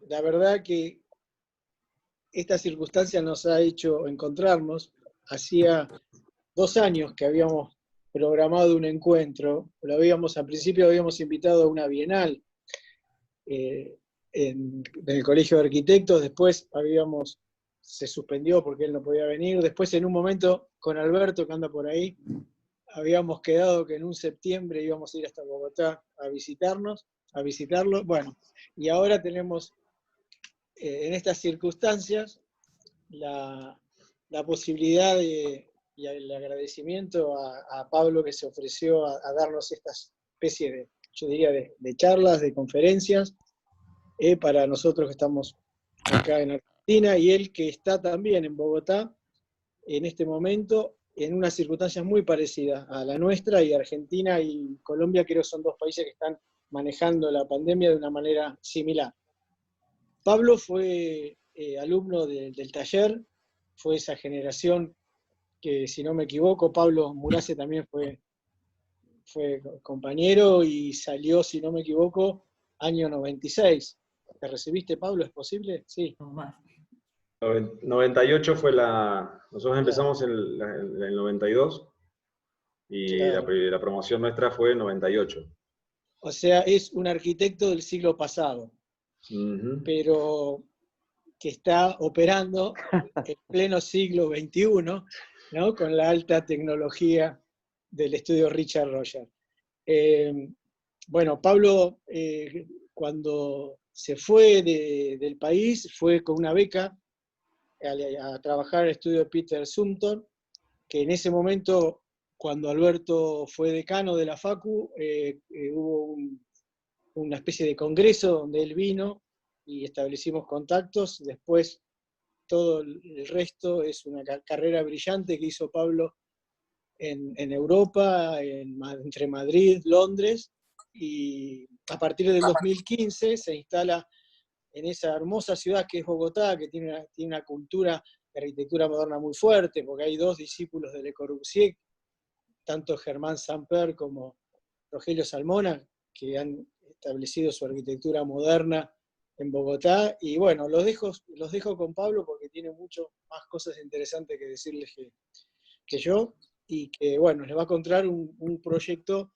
la verdad que esta circunstancia nos ha hecho encontrarnos. Hacía 2 años que habíamos programado un encuentro, al principio habíamos invitado a una bienal en el Colegio de Arquitectos, después se suspendió porque él no podía venir, después en un momento con Alberto, que anda por ahí, habíamos quedado que en un septiembre íbamos a ir hasta Bogotá a visitarlo, bueno, y ahora tenemos en estas circunstancias la posibilidad y el agradecimiento a Pablo, que se ofreció a darnos esta especie de, yo diría, de charlas, de conferencias, para nosotros que estamos acá en Argentina, y él que está también en Bogotá en este momento, en unas circunstancias muy parecidas a la nuestra, y Argentina y Colombia creo que son 2 países que están manejando la pandemia de una manera similar. Pablo fue alumno del taller, fue esa generación que, si no me equivoco, Pablo Murase también fue compañero y salió, si no me equivoco, año 96. ¿Te recibiste, Pablo? ¿Es posible? Sí. No más. 98 fue nosotros empezamos en el 92 y claro. la promoción nuestra fue en 98. O sea, es un arquitecto del siglo pasado, pero que está operando en pleno siglo XXI, ¿no? Con la alta tecnología del estudio Richard Rogers. Bueno, Pablo, cuando se fue del país, fue con una beca a trabajar al estudio Peter Sumter, que en ese momento, cuando Alberto fue decano de la Facu, hubo una especie de congreso donde él vino y establecimos contactos. Después todo el resto es una carrera brillante que hizo Pablo en Europa, entre Madrid, Londres, y a partir del 2015 se instala en esa hermosa ciudad que es Bogotá, que tiene una cultura de arquitectura moderna muy fuerte, porque hay 2 discípulos de Le Corbusier, tanto Germán Samper como Rogelio Salmona, que han establecido su arquitectura moderna en Bogotá. Y bueno, los dejo con Pablo porque tiene mucho más cosas interesantes que decirles que yo, y que bueno, les va a contar un proyecto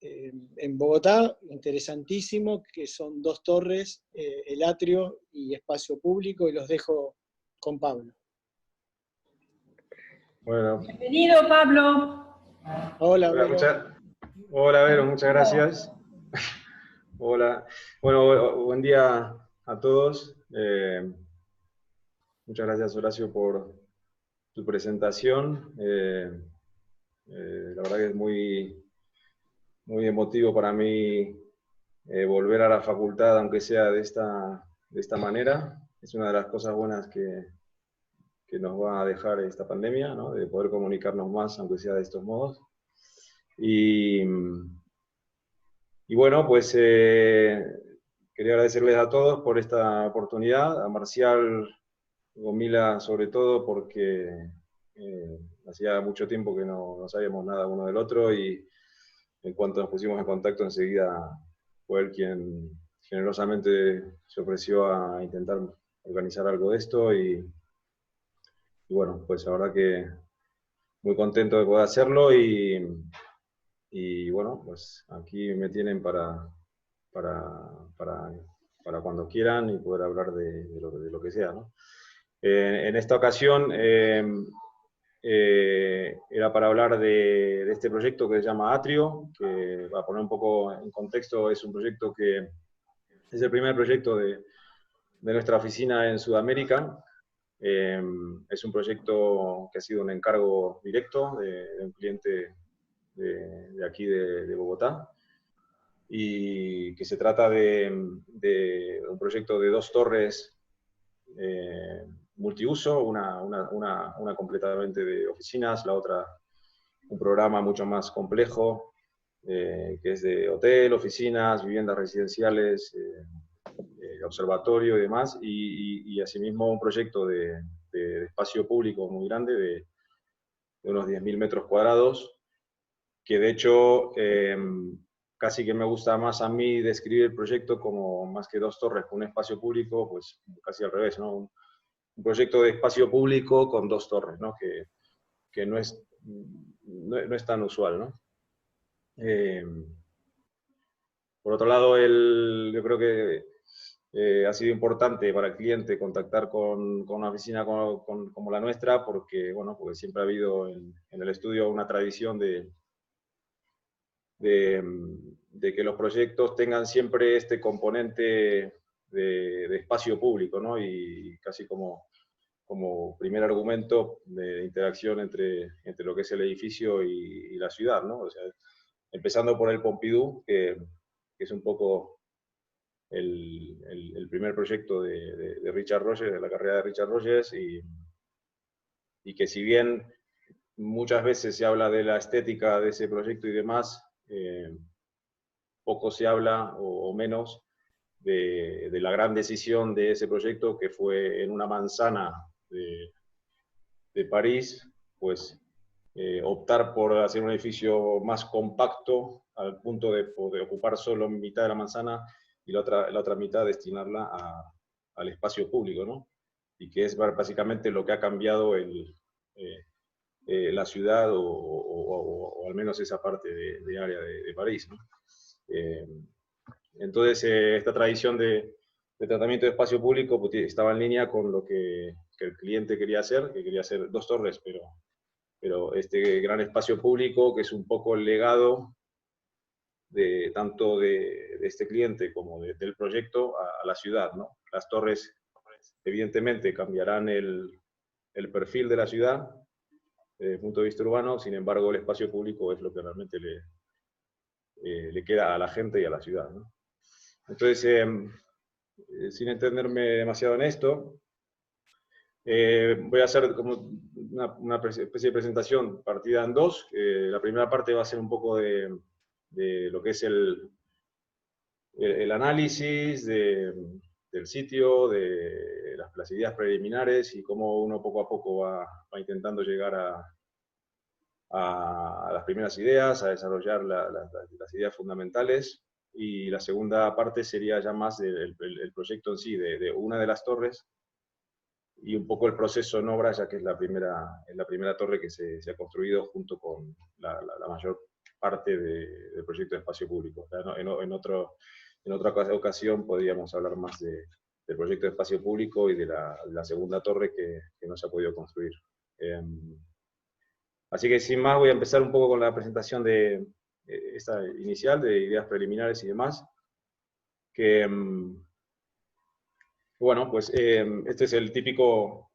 en Bogotá interesantísimo, que son 2 torres, el atrio y espacio público, y los dejo con Pablo. Bueno. Bienvenido, Pablo. Hola, Vero. Hola, Vero, muchas gracias. Hola. Bueno, buen día a todos. Muchas gracias, Horacio, por tu presentación. La verdad que es muy, muy emotivo para mí volver a la facultad, aunque sea de esta manera. Es una de las cosas buenas que nos va a dejar esta pandemia, ¿no? De poder comunicarnos más, aunque sea de estos modos. Y bueno, pues quería agradecerles a todos por esta oportunidad, a Marcial Gomila sobre todo, porque hacía mucho tiempo que no sabíamos nada uno del otro, y en cuanto nos pusimos en contacto enseguida fue él quien generosamente se ofreció a intentar organizar algo de esto, y bueno, pues la verdad que muy contento de poder hacerlo, y bueno, pues aquí me tienen para cuando quieran y poder hablar de lo que sea, ¿no? En esta ocasión era para hablar de este proyecto que se llama Atrio, que, para poner un poco en contexto, es un proyecto que es el primer proyecto de nuestra oficina en Sudamérica. Es un proyecto que ha sido un encargo directo de un cliente de aquí de Bogotá, y que se trata de un proyecto de 2 torres multiuso, una completamente de oficinas, la otra un programa mucho más complejo, que es de hotel, oficinas, viviendas residenciales, observatorio y demás, y asimismo un proyecto de espacio público muy grande de unos 10.000 metros cuadrados, que de hecho casi que me gusta más a mí describir el proyecto como más que dos torres con un espacio público, pues casi al revés, ¿no? Un proyecto de espacio público con dos torres, ¿no? Que no es tan usual, ¿no? Por otro lado, yo creo que ha sido importante para el cliente contactar con una oficina como la nuestra, porque, bueno, porque siempre ha habido en el estudio una tradición de que los proyectos tengan siempre este componente de espacio público, ¿no? Y casi como primer argumento de interacción entre lo que es el edificio y la ciudad, ¿no? O sea, empezando por el Pompidou, que es un poco el primer proyecto de Richard Rogers, de la carrera de Richard Rogers, y que si bien muchas veces se habla de la estética de ese proyecto y demás, poco se habla o menos de la gran decisión de ese proyecto, que fue en una manzana de París, pues optar por hacer un edificio más compacto al punto de poder ocupar solo mitad de la manzana y la otra mitad destinarla al espacio público, ¿no? Y que es básicamente lo que ha cambiado la ciudad o al menos esa parte de área de París, ¿no? Entonces, esta tradición de tratamiento de espacio público pues, estaba en línea con lo que el cliente quería hacer, que quería hacer dos torres, pero este gran espacio público, que es un poco el legado tanto de este cliente como del proyecto a la ciudad, ¿no? Las torres, evidentemente, cambiarán el perfil de la ciudad desde el punto de vista urbano, sin embargo, el espacio público es lo que realmente le queda a la gente y a la ciudad, ¿no? Entonces, sin entenderme demasiado en esto, voy a hacer como una especie de presentación partida en dos. La primera parte va a ser un poco de lo que es el análisis del sitio, de las ideas preliminares y cómo uno poco a poco va intentando llegar a las primeras ideas, a desarrollar las ideas fundamentales. Y la segunda parte sería ya más el proyecto en sí, de una de las torres, y un poco el proceso en obra, ya que es la primera torre que se ha construido junto con la mayor parte del proyecto de espacio público. O sea, en otra ocasión podríamos hablar más del proyecto de espacio público y de la segunda torre que no se ha podido construir. Así que sin más voy a empezar un poco con la presentación de esta inicial, de ideas preliminares y demás, que bueno, pues este es el típico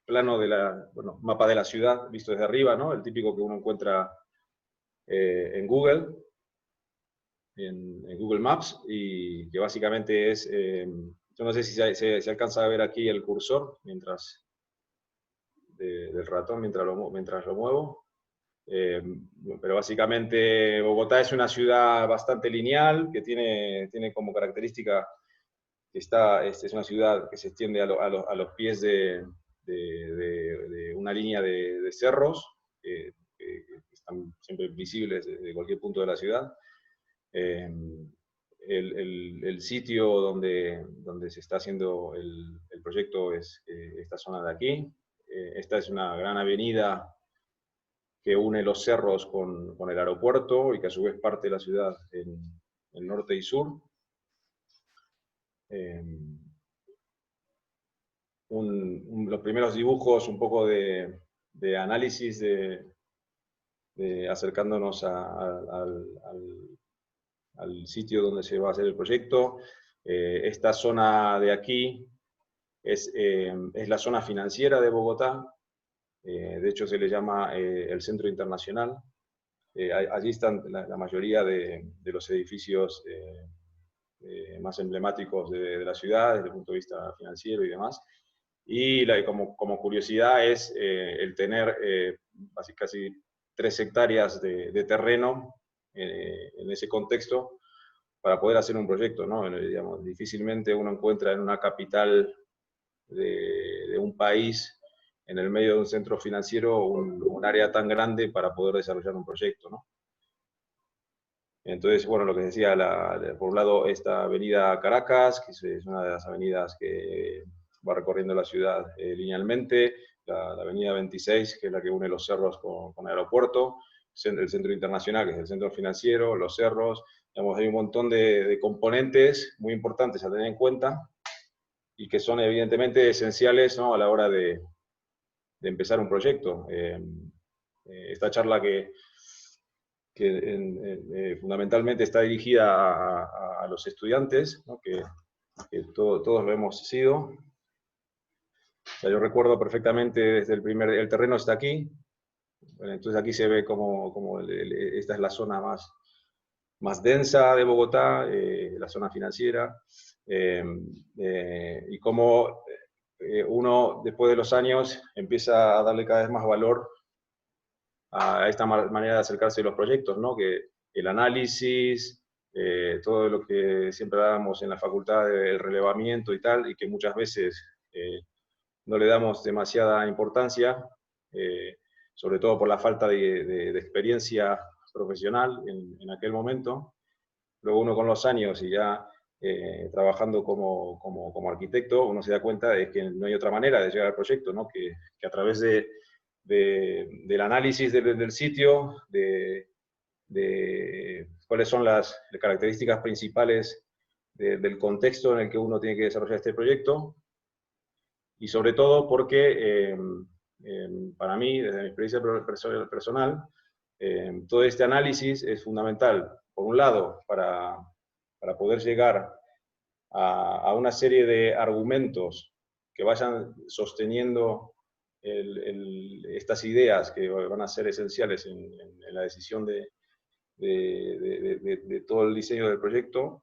plano mapa de la ciudad visto desde arriba, ¿no? El típico que uno encuentra en Google, en Google Maps, y que básicamente es, yo no sé si se alcanza a ver aquí el cursor del ratón mientras lo muevo. Pero básicamente Bogotá es una ciudad bastante lineal, que tiene como característica que es una ciudad que se extiende a los pies de una línea de cerros que están siempre visibles desde cualquier punto de la ciudad. El sitio donde se está haciendo el proyecto es esta zona de aquí. Esta es una gran avenida que une los cerros con el aeropuerto y que a su vez parte de la ciudad en norte y sur. Los primeros dibujos, un poco de análisis, acercándonos al sitio donde se va a hacer el proyecto. Esta zona de aquí es la zona financiera de Bogotá. De hecho, se le llama el Centro Internacional. Allí están la mayoría de los edificios más emblemáticos de la ciudad desde el punto de vista financiero y demás. Y como curiosidad es el tener casi 3 hectáreas de terreno en ese contexto para poder hacer un proyecto, ¿no? Digamos, difícilmente uno encuentra en una capital de un país, en el medio de un centro financiero, un área tan grande para poder desarrollar un proyecto, ¿no? Entonces, bueno, lo que decía, por un lado, esta avenida Caracas, que es una de las avenidas que va recorriendo la ciudad linealmente, la avenida 26, que es la que une los cerros con el aeropuerto, el centro internacional, que es el centro financiero, los cerros, digamos, hay un montón de componentes muy importantes a tener en cuenta y que son evidentemente esenciales, ¿no?, a la hora de empezar un proyecto. Esta charla que fundamentalmente está dirigida a los estudiantes, ¿no?, que todos lo hemos sido. O sea, yo recuerdo perfectamente desde el terreno está aquí. Bueno, entonces aquí se ve como esta es la zona más densa de Bogotá, la zona financiera, y cómo uno después de los años empieza a darle cada vez más valor a esta manera de acercarse a los proyectos, ¿no? Que el análisis, todo lo que siempre dábamos en la facultad del relevamiento y tal, y que muchas veces no le damos demasiada importancia, sobre todo por la falta de experiencia profesional en aquel momento. Luego uno con los años y ya trabajando como arquitecto, uno se da cuenta de que no hay otra manera de llegar al proyecto, ¿no? Que a través del análisis del sitio, de cuáles son las características principales del contexto en el que uno tiene que desarrollar este proyecto, y sobre todo porque para mí, desde mi experiencia personal, todo este análisis es fundamental, por un lado, para poder llegar a una serie de argumentos que vayan sosteniendo estas ideas que van a ser esenciales en la decisión de todo el diseño del proyecto,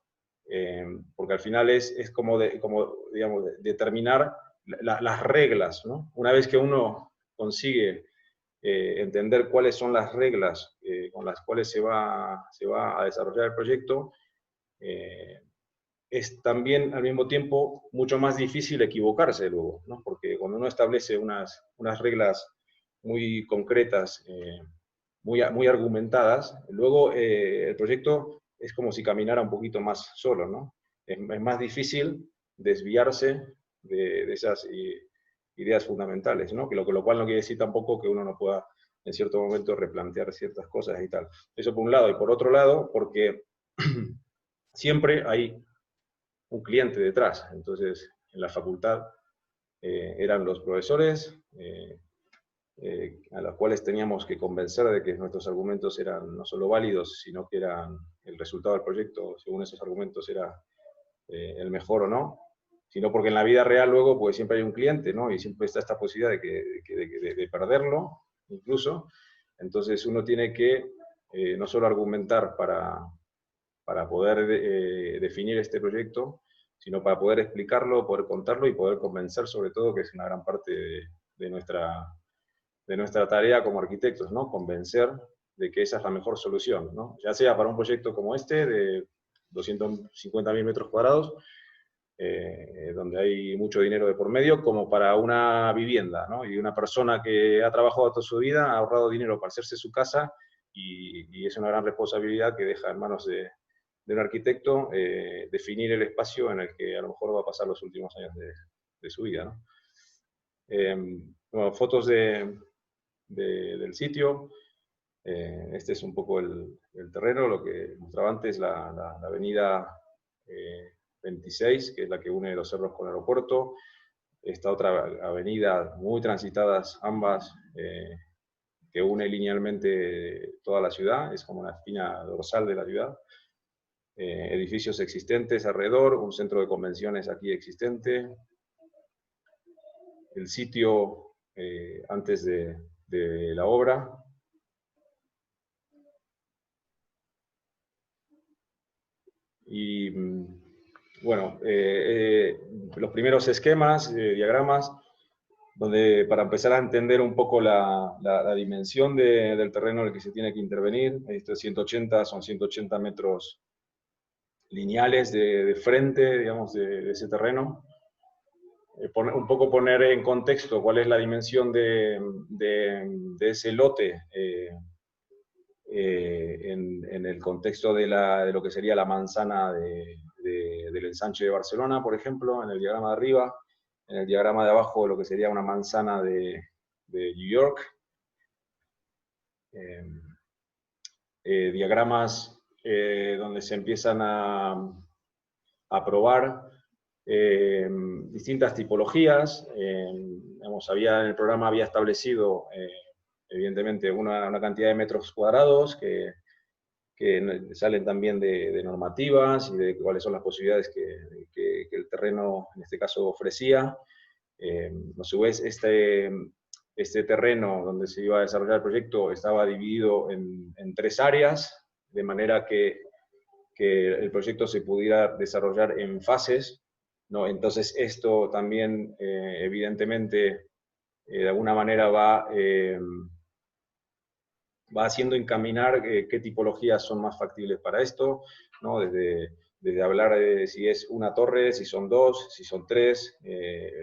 porque al final es como digamos, determinar las reglas, ¿no? Una vez que uno consigue entender cuáles son las reglas con las cuales se va a desarrollar el proyecto, es también al mismo tiempo mucho más difícil equivocarse luego, ¿no? Porque cuando uno establece unas reglas muy concretas, muy argumentadas, luego el proyecto es como si caminara un poquito más solo, ¿no? Es más difícil desviarse de esas ideas fundamentales, ¿no? Lo cual no quiere decir tampoco que uno no pueda en cierto momento replantear ciertas cosas y tal. Eso por un lado. Y por otro lado, porque siempre hay un cliente detrás. Entonces, en la facultad eran los profesores a los cuales teníamos que convencer de que nuestros argumentos eran no solo válidos, sino que eran el resultado del proyecto, según esos argumentos, era el mejor o no, sino porque en la vida real luego pues siempre hay un cliente, ¿no? Y siempre está esta posibilidad de perderlo, incluso. Entonces uno tiene que no solo argumentar para poder definir este proyecto, sino para poder explicarlo, poder contarlo y poder convencer, sobre todo, que es una gran parte de nuestra tarea como arquitectos, ¿no? Convencer de que esa es la mejor solución, ¿no? Ya sea para un proyecto como este, de 250.000 metros cuadrados, donde hay mucho dinero de por medio, como para una vivienda, ¿no? Y una persona que ha trabajado toda su vida, ha ahorrado dinero para hacerse su casa, y es una gran responsabilidad que deja en manos de un arquitecto definir el espacio en el que a lo mejor va a pasar los últimos años de su vida, ¿no? Bueno, fotos del sitio. Este es un poco el terreno. Lo que mostraba antes, la avenida 26, que es la que une los cerros con el aeropuerto. Esta otra avenida, muy transitadas ambas, que une linealmente toda la ciudad, es como una espina dorsal de la ciudad. Edificios existentes alrededor, un centro de convenciones aquí existente. El sitio antes de la obra. Y bueno, los primeros esquemas, diagramas, donde para empezar a entender un poco la dimensión del terreno en el que se tiene que intervenir. Esto 180, son 180 metros lineales de frente, digamos, de ese terreno. Un poco poner en contexto cuál es la dimensión de ese lote en el contexto de lo que sería la manzana del ensanche de Barcelona, por ejemplo, en el diagrama de arriba, en el diagrama de abajo lo que sería una manzana de New York, diagramas donde se empiezan a probar distintas tipologías. En el programa había establecido, evidentemente, una cantidad de metros cuadrados que salen también de normativas y de cuáles son las posibilidades que el terreno, en este caso, ofrecía. A su vez, este terreno donde se iba a desarrollar el proyecto estaba dividido en 3 áreas, de manera que el proyecto se pudiera desarrollar en fases, ¿no? Entonces esto también, evidentemente, de alguna manera va haciendo encaminar qué tipologías son más factibles para esto, ¿no? Desde hablar de si es una torre, si son 2, si son 3,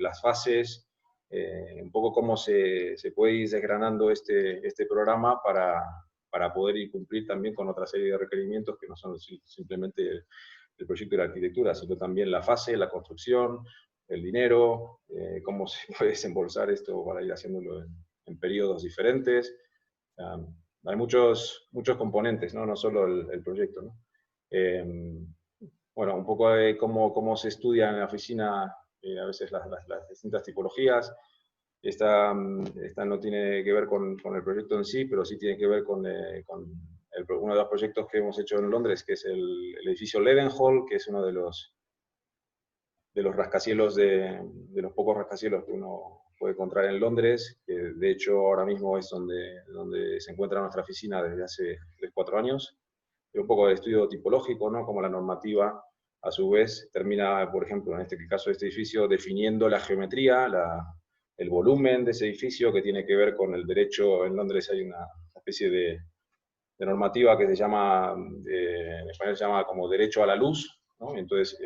las fases, un poco cómo se puede ir desgranando este programa para poder ir cumplir también con otra serie de requerimientos que no son simplemente el proyecto y la arquitectura, sino también la fase, la construcción, el dinero, cómo se puede desembolsar esto para ir haciéndolo en periodos diferentes. Hay muchos componentes, ¿no? No solo el proyecto, ¿no? Bueno, un poco de cómo se estudia en la oficina a veces las distintas tipologías. Esta no tiene que ver con el proyecto en sí, pero sí tiene que ver con uno de los proyectos que hemos hecho en Londres, que es el edificio Leadenhall, que es uno de los rascacielos, de los pocos rascacielos que uno puede encontrar en Londres, que de hecho ahora mismo es donde se encuentra nuestra oficina desde hace 3-4 años. Es un poco de estudio tipológico, ¿no? Como la normativa, a su vez, termina, por ejemplo, en este caso de este edificio, definiendo la geometría, el volumen de ese edificio, que tiene que ver con el derecho. En Londres hay una especie de normativa que se llama, en español se llama como derecho a la luz, ¿no? Entonces,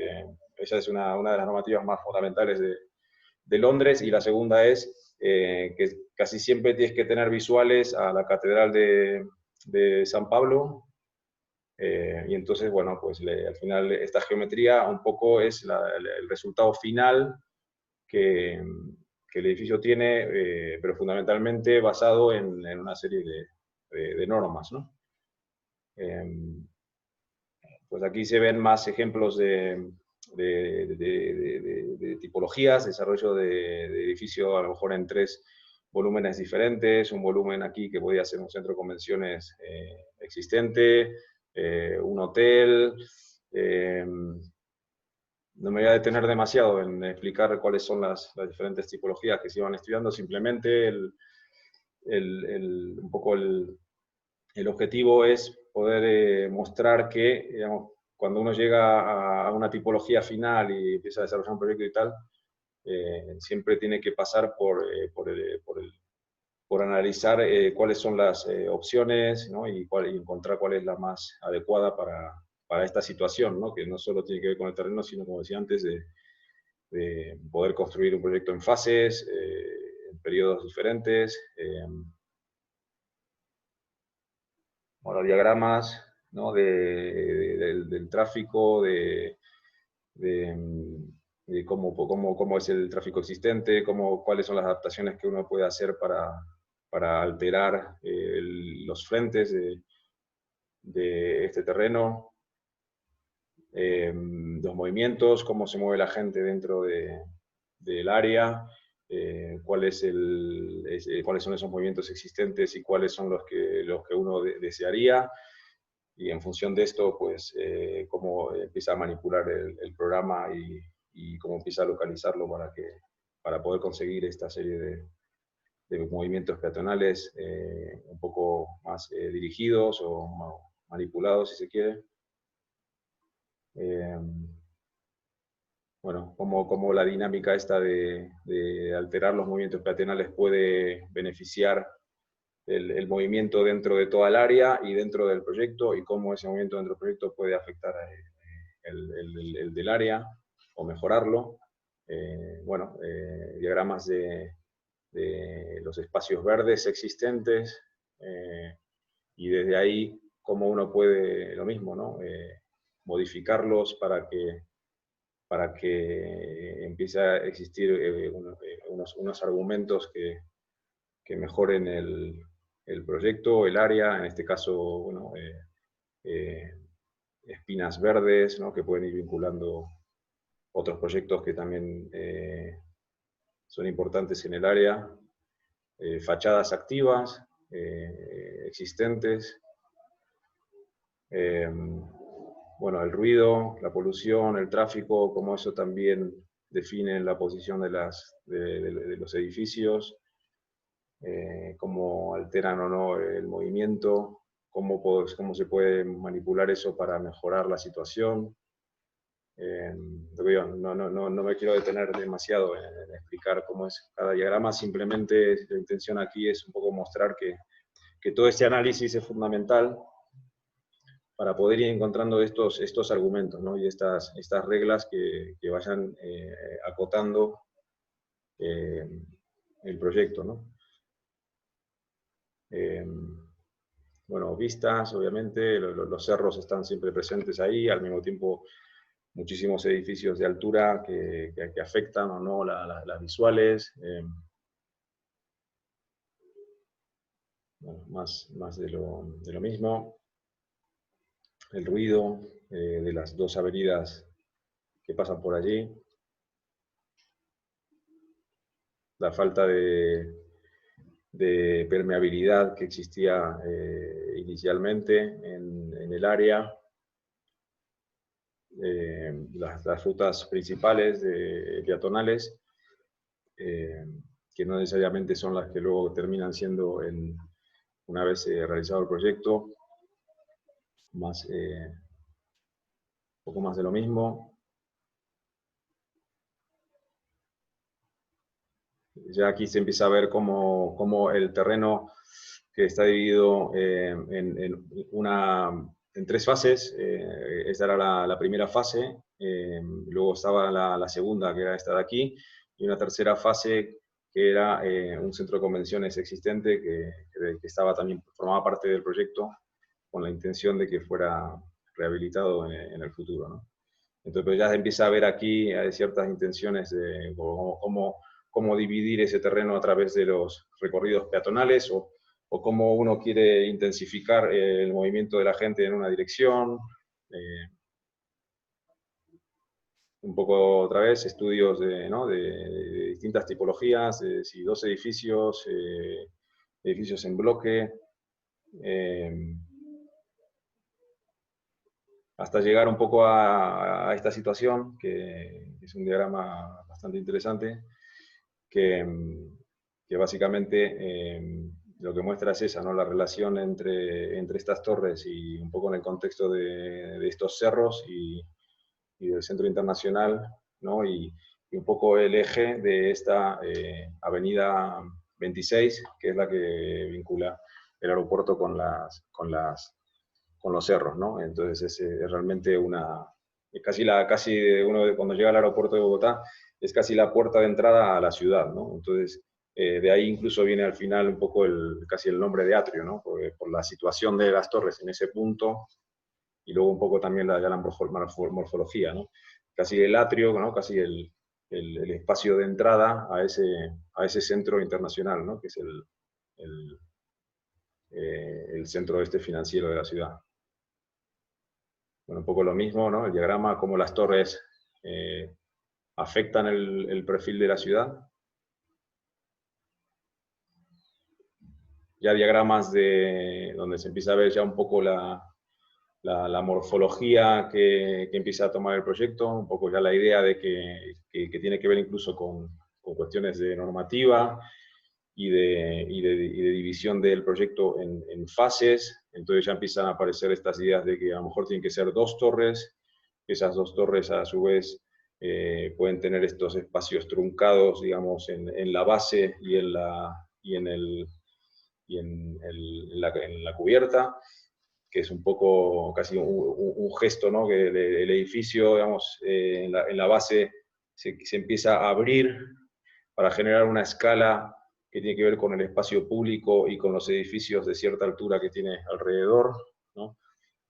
esa es una de las normativas más fundamentales de Londres, y la segunda es que casi siempre tienes que tener visuales a la Catedral de San Pablo, y entonces, bueno, pues al final esta geometría un poco es el resultado final que el edificio tiene, pero fundamentalmente basado en una serie de normas, ¿no? Pues aquí se ven más ejemplos de tipologías, desarrollo de edificio a lo mejor en 3 volúmenes diferentes, un volumen aquí que podría ser un centro de convenciones existente, un hotel. No me voy a detener demasiado en explicar cuáles son las diferentes tipologías que se iban estudiando, simplemente un poco el objetivo es poder mostrar que, digamos, cuando uno llega a una tipología final y empieza a desarrollar un proyecto y tal, siempre tiene que pasar por analizar cuáles son las opciones, ¿no? y encontrar cuál es la más adecuada para esta situación, ¿no? Que no solo tiene que ver con el terreno, sino, como decía antes, de poder construir un proyecto en fases, en periodos diferentes. Ahora, diagramas, ¿no? del tráfico, de cómo es el tráfico existente, cuáles son las adaptaciones que uno puede hacer para alterar los frentes de este terreno, los movimientos, cómo se mueve la gente dentro del área, cuáles son esos movimientos existentes y cuáles son los que uno desearía, y en función de esto, pues, cómo empieza a manipular el programa y cómo empieza a localizarlo para poder conseguir esta serie de movimientos peatonales un poco más dirigidos o manipulados, si se quiere. Bueno, cómo la dinámica esta de alterar los movimientos peatonales puede beneficiar el movimiento dentro de toda el área y dentro del proyecto, y cómo ese movimiento dentro del proyecto puede afectar el del área o mejorarlo. Bueno, diagramas de los espacios verdes existentes, y desde ahí cómo uno puede, lo mismo, ¿no? Modificarlos para que empiece a existir unos argumentos que mejoren el proyecto, el área, en este caso, bueno, espinas verdes, ¿no? Que pueden ir vinculando otros proyectos que también son importantes en el área, fachadas activas, existentes, bueno, el ruido, la polución, el tráfico, cómo eso también define la posición de los edificios, cómo alteran o no el movimiento, cómo se puede manipular eso para mejorar la situación. No me quiero detener demasiado en explicar cómo es cada diagrama, simplemente la intención aquí es un poco mostrar que todo este análisis es fundamental para poder ir encontrando estos argumentos, ¿no? Y estas reglas que vayan acotando el proyecto, ¿no? Bueno, vistas, obviamente, los cerros están siempre presentes ahí, al mismo tiempo muchísimos edificios de altura que afectan o no las visuales. Bueno, más de lo mismo. El ruido de las dos avenidas que pasan por allí. La falta de permeabilidad que existía inicialmente en el área. Las rutas principales peatonales, que no necesariamente son las que luego terminan siendo una vez realizado el proyecto, un poco más de lo mismo. Ya aquí se empieza a ver cómo el terreno, que está dividido en tres fases. Esta era la primera fase, luego estaba la segunda, que era esta de aquí, y una tercera fase que era un centro de convenciones existente que también formaba parte del proyecto, con la intención de que fuera rehabilitado en el futuro, ¿no? Entonces pues ya se empieza a ver aquí ciertas intenciones de cómo dividir ese terreno a través de los recorridos peatonales, o cómo uno quiere intensificar el movimiento de la gente en una dirección. Un poco otra vez estudios de distintas tipologías, si dos edificios, edificios en bloque, hasta llegar un poco a esta situación, que es un diagrama bastante interesante, que básicamente lo que muestra es esa, ¿no? La relación entre estas torres y un poco en el contexto de estos cerros y del Centro Internacional, ¿no? Y un poco el eje de esta avenida 26, que es la que vincula el aeropuerto con los cerros, ¿no? Entonces es realmente casi uno cuando llega al aeropuerto de Bogotá, es casi la puerta de entrada a la ciudad, ¿no? Entonces, de ahí incluso viene al final un poco casi el nombre de atrio, ¿no? Por la situación de las torres en ese punto, y luego un poco también la morfología, ¿no? Casi el atrio, ¿no? Casi el espacio de entrada a ese centro internacional, ¿no? Que es el centro financiero de la ciudad. Bueno, un poco lo mismo, ¿no? El diagrama, cómo las torres afectan el perfil de la ciudad. Ya diagramas donde se empieza a ver ya un poco la morfología que empieza a tomar el proyecto, un poco ya la idea de que tiene que ver incluso con cuestiones de normativa y de división del proyecto en fases. Entonces ya empiezan a aparecer estas ideas de que a lo mejor tienen que ser dos torres, que esas dos torres a su vez pueden tener estos espacios truncados, digamos, en la base y en la cubierta, que es un poco casi un gesto, ¿no? Que el edificio, digamos, en la base se empieza a abrir para generar una escala que tiene que ver con el espacio público y con los edificios de cierta altura que tiene alrededor, ¿no?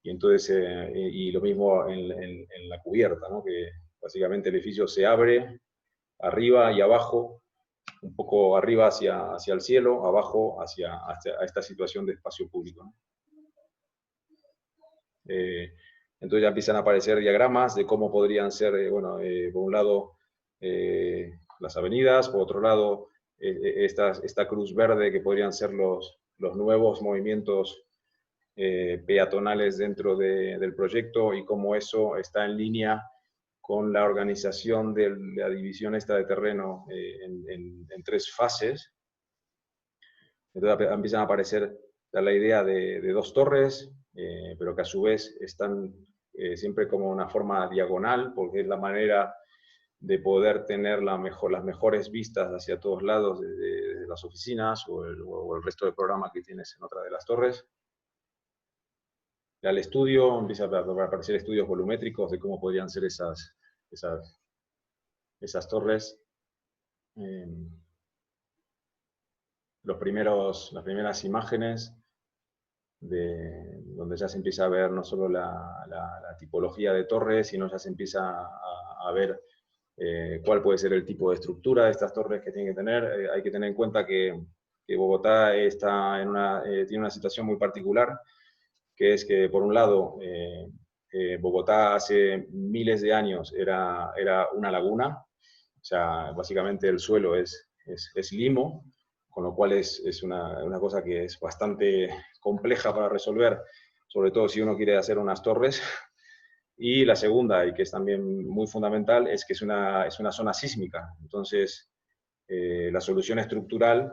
y entonces, y lo mismo en la cubierta, ¿no? Que básicamente el edificio se abre arriba y abajo, un poco arriba hacia el cielo, abajo hacia esta situación de espacio público, ¿no? Entonces ya empiezan a aparecer diagramas de cómo podrían ser, bueno, por un lado las avenidas, por otro lado esta cruz verde que podrían ser los nuevos movimientos peatonales dentro del proyecto y cómo eso está en línea con la organización de la división esta de terreno en 3 fases. Entonces empiezan a aparecer la idea de 2 torres, pero que a su vez están siempre como una forma diagonal, porque es la manera de poder tener las mejores vistas hacia todos lados desde las oficinas o el resto del programa que tienes en otra de las torres. Al estudio, empieza a aparecer estudios volumétricos de cómo podrían ser esas torres. Las primeras imágenes donde ya se empieza a ver no solo la tipología de torres, sino ya se empieza a ver cuál puede ser el tipo de estructura de estas torres que tienen que tener. Hay que tener en cuenta que Bogotá está tiene una situación muy particular, que es que, por un lado, Bogotá hace miles de años era una laguna, o sea, básicamente el suelo es limo, con lo cual es una cosa que es bastante compleja para resolver, sobre todo si uno quiere hacer unas torres. Y la segunda, y que es también muy fundamental, es que es una zona sísmica. Entonces, la solución estructural,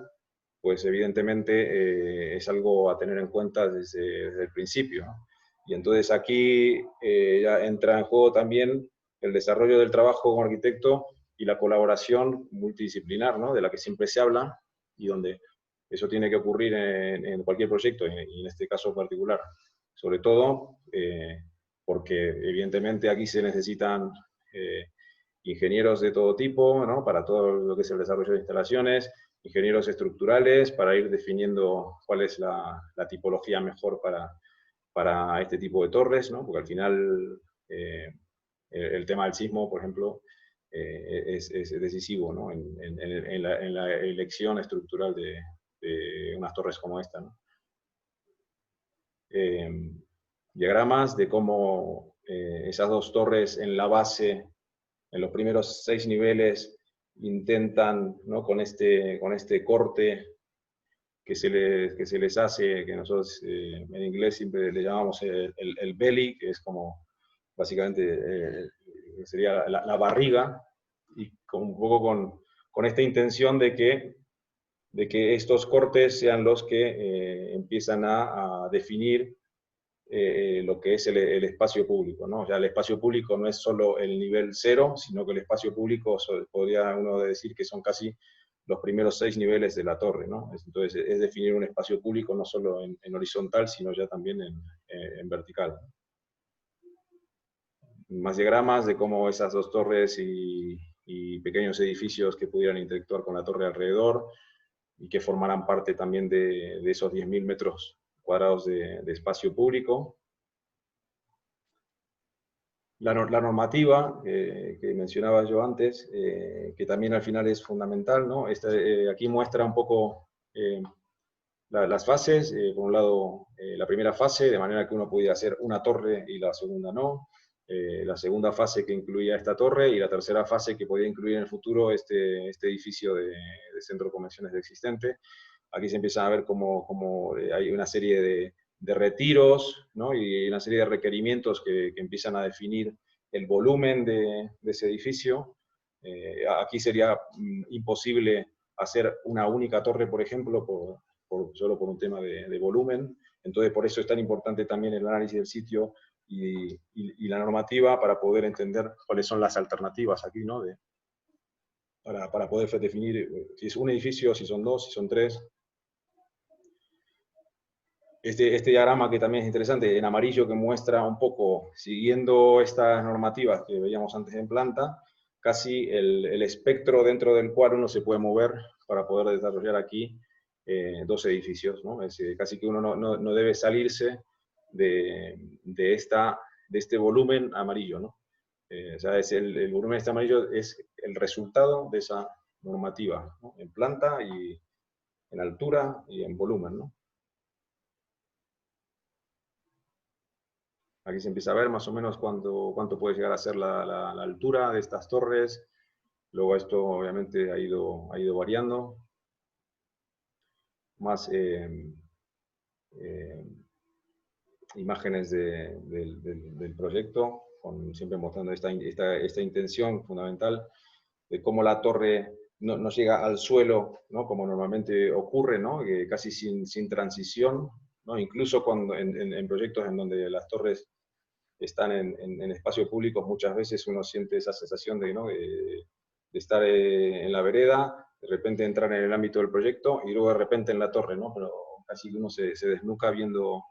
pues evidentemente es algo a tener en cuenta desde el principio, ¿no? Y entonces aquí ya entra en juego también el desarrollo del trabajo como arquitecto y la colaboración multidisciplinar, ¿no? De la que siempre se habla, y donde eso tiene que ocurrir en cualquier proyecto, y en este caso particular. Sobre todo porque evidentemente aquí se necesitan ingenieros de todo tipo, ¿no? Para todo lo que es el desarrollo de instalaciones, ingenieros estructurales, para ir definiendo cuál es la tipología mejor para este tipo de torres, ¿no? Porque al final el tema del sismo, por ejemplo, es decisivo, ¿no? en la elección estructural de unas torres como esta, ¿no? Diagramas de cómo esas 2 torres en la base, en los primeros 6 niveles, intentan, ¿no? con este corte que se les hace, que nosotros en inglés siempre le llamamos el belly, que es como básicamente sería la barriga, y un poco con esta intención de que estos cortes sean los que empiezan a definir lo que es el espacio público, ¿no? O sea, el espacio público no es solo el nivel 0, sino que el espacio público podría uno decir que son casi los primeros 6 niveles de la torre, ¿no? Entonces es definir un espacio público no solo en horizontal, sino ya también en vertical. Más diagramas de cómo esas 2 torres y pequeños edificios que pudieran interactuar con la torre alrededor y que formaran parte también de esos 10.000 metros cuadrados de espacio público. La normativa que mencionaba yo antes, que también al final es fundamental, ¿no? Aquí muestra un poco las fases. Por un lado, la primera fase, de manera que uno pudiera hacer una torre y la segunda no. La segunda fase que incluía esta torre, y la tercera fase que podía incluir en el futuro este edificio de centro de convenciones existente. Aquí se empieza a ver cómo hay una serie de retiros, ¿no? Y una serie de requerimientos que empiezan a definir el volumen de ese edificio. Aquí sería imposible hacer una única torre, por ejemplo, solo por un tema de volumen. Entonces, por eso es tan importante también el análisis del sitio y la normativa, para poder entender cuáles son las alternativas aquí, ¿no? Para poder definir si es un edificio, si son 2, si son 3. Este diagrama, que también es interesante, en amarillo, que muestra un poco, siguiendo estas normativas que veíamos antes en planta, casi el espectro dentro del cual uno se puede mover para poder desarrollar aquí 2 edificios, ¿no? Casi que uno no debe salirse de este volumen amarillo, ¿no? O sea, el volumen este amarillo es el resultado de esa normativa, ¿no? En planta y en altura y en volumen, ¿no? Aquí se empieza a ver más o menos cuánto puede llegar a ser la altura de estas torres. Luego esto obviamente ha ido variando. Más imágenes del proyecto, siempre mostrando esta intención fundamental de cómo la torre no llega al suelo, ¿no? Como normalmente ocurre, ¿no? Casi sin transición, ¿no? Incluso en proyectos en donde las torres están en espacios públicos, muchas veces uno siente esa sensación ¿no? de estar en la vereda, de repente entrar en el ámbito del proyecto y luego de repente en la torre, ¿no? Pero casi uno se desnuca viendo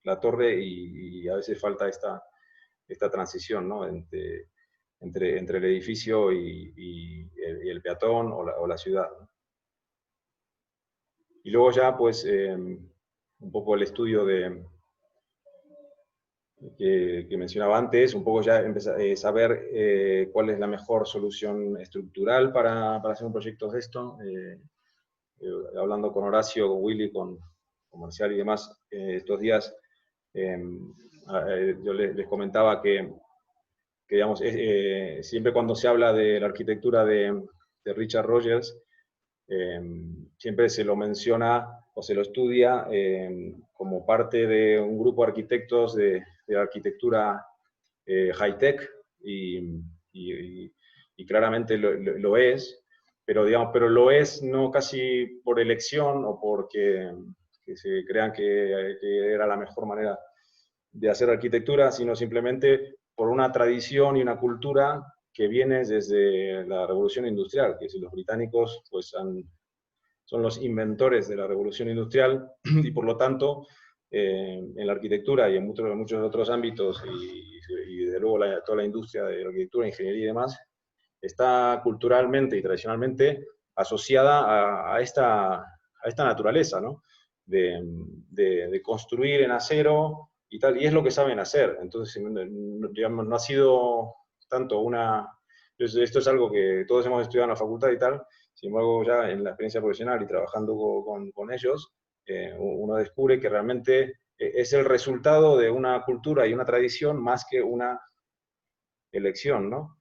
la torre y a veces falta esta transición, ¿no? Entre el edificio y el peatón o la ciudad, ¿no? Y luego ya, pues, un poco el estudio que mencionaba antes, un poco ya saber cuál es la mejor solución estructural para hacer un proyecto de esto. Hablando con Horacio, con Willy, con Marcial y demás, estos días, yo les comentaba que digamos, siempre cuando se habla de la arquitectura de Richard Rogers, siempre se lo menciona o se lo estudia como parte de un grupo de arquitectos de arquitectura high-tech y claramente lo es, pero, digamos, pero lo es no casi por elección o porque que se crean que era la mejor manera de hacer arquitectura, sino simplemente por una tradición y una cultura que viene desde la Revolución Industrial, que si los británicos pues, son los inventores de la Revolución Industrial y por lo tanto en la arquitectura y en muchos otros ámbitos y desde luego toda la industria de la arquitectura, ingeniería y demás, está culturalmente y tradicionalmente asociada a esta naturaleza, ¿no? de construir en acero y tal, y es lo que saben hacer. Entonces, digamos, no ha sido tanto esto es algo que todos hemos estudiado en la facultad y tal, sin embargo, ya en la experiencia profesional y trabajando con ellos, uno descubre que realmente es el resultado de una cultura y una tradición más que una elección, ¿no?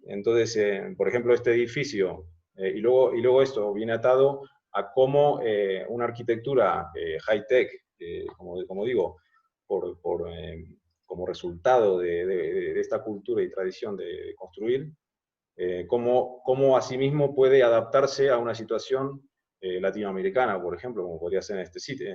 Entonces, por ejemplo, este edificio, y luego esto viene atado a cómo una arquitectura high-tech, como digo, como resultado de esta cultura y tradición de construir, cómo asimismo puede adaptarse a una situación latinoamericana, por ejemplo, como podría ser en este sitio, en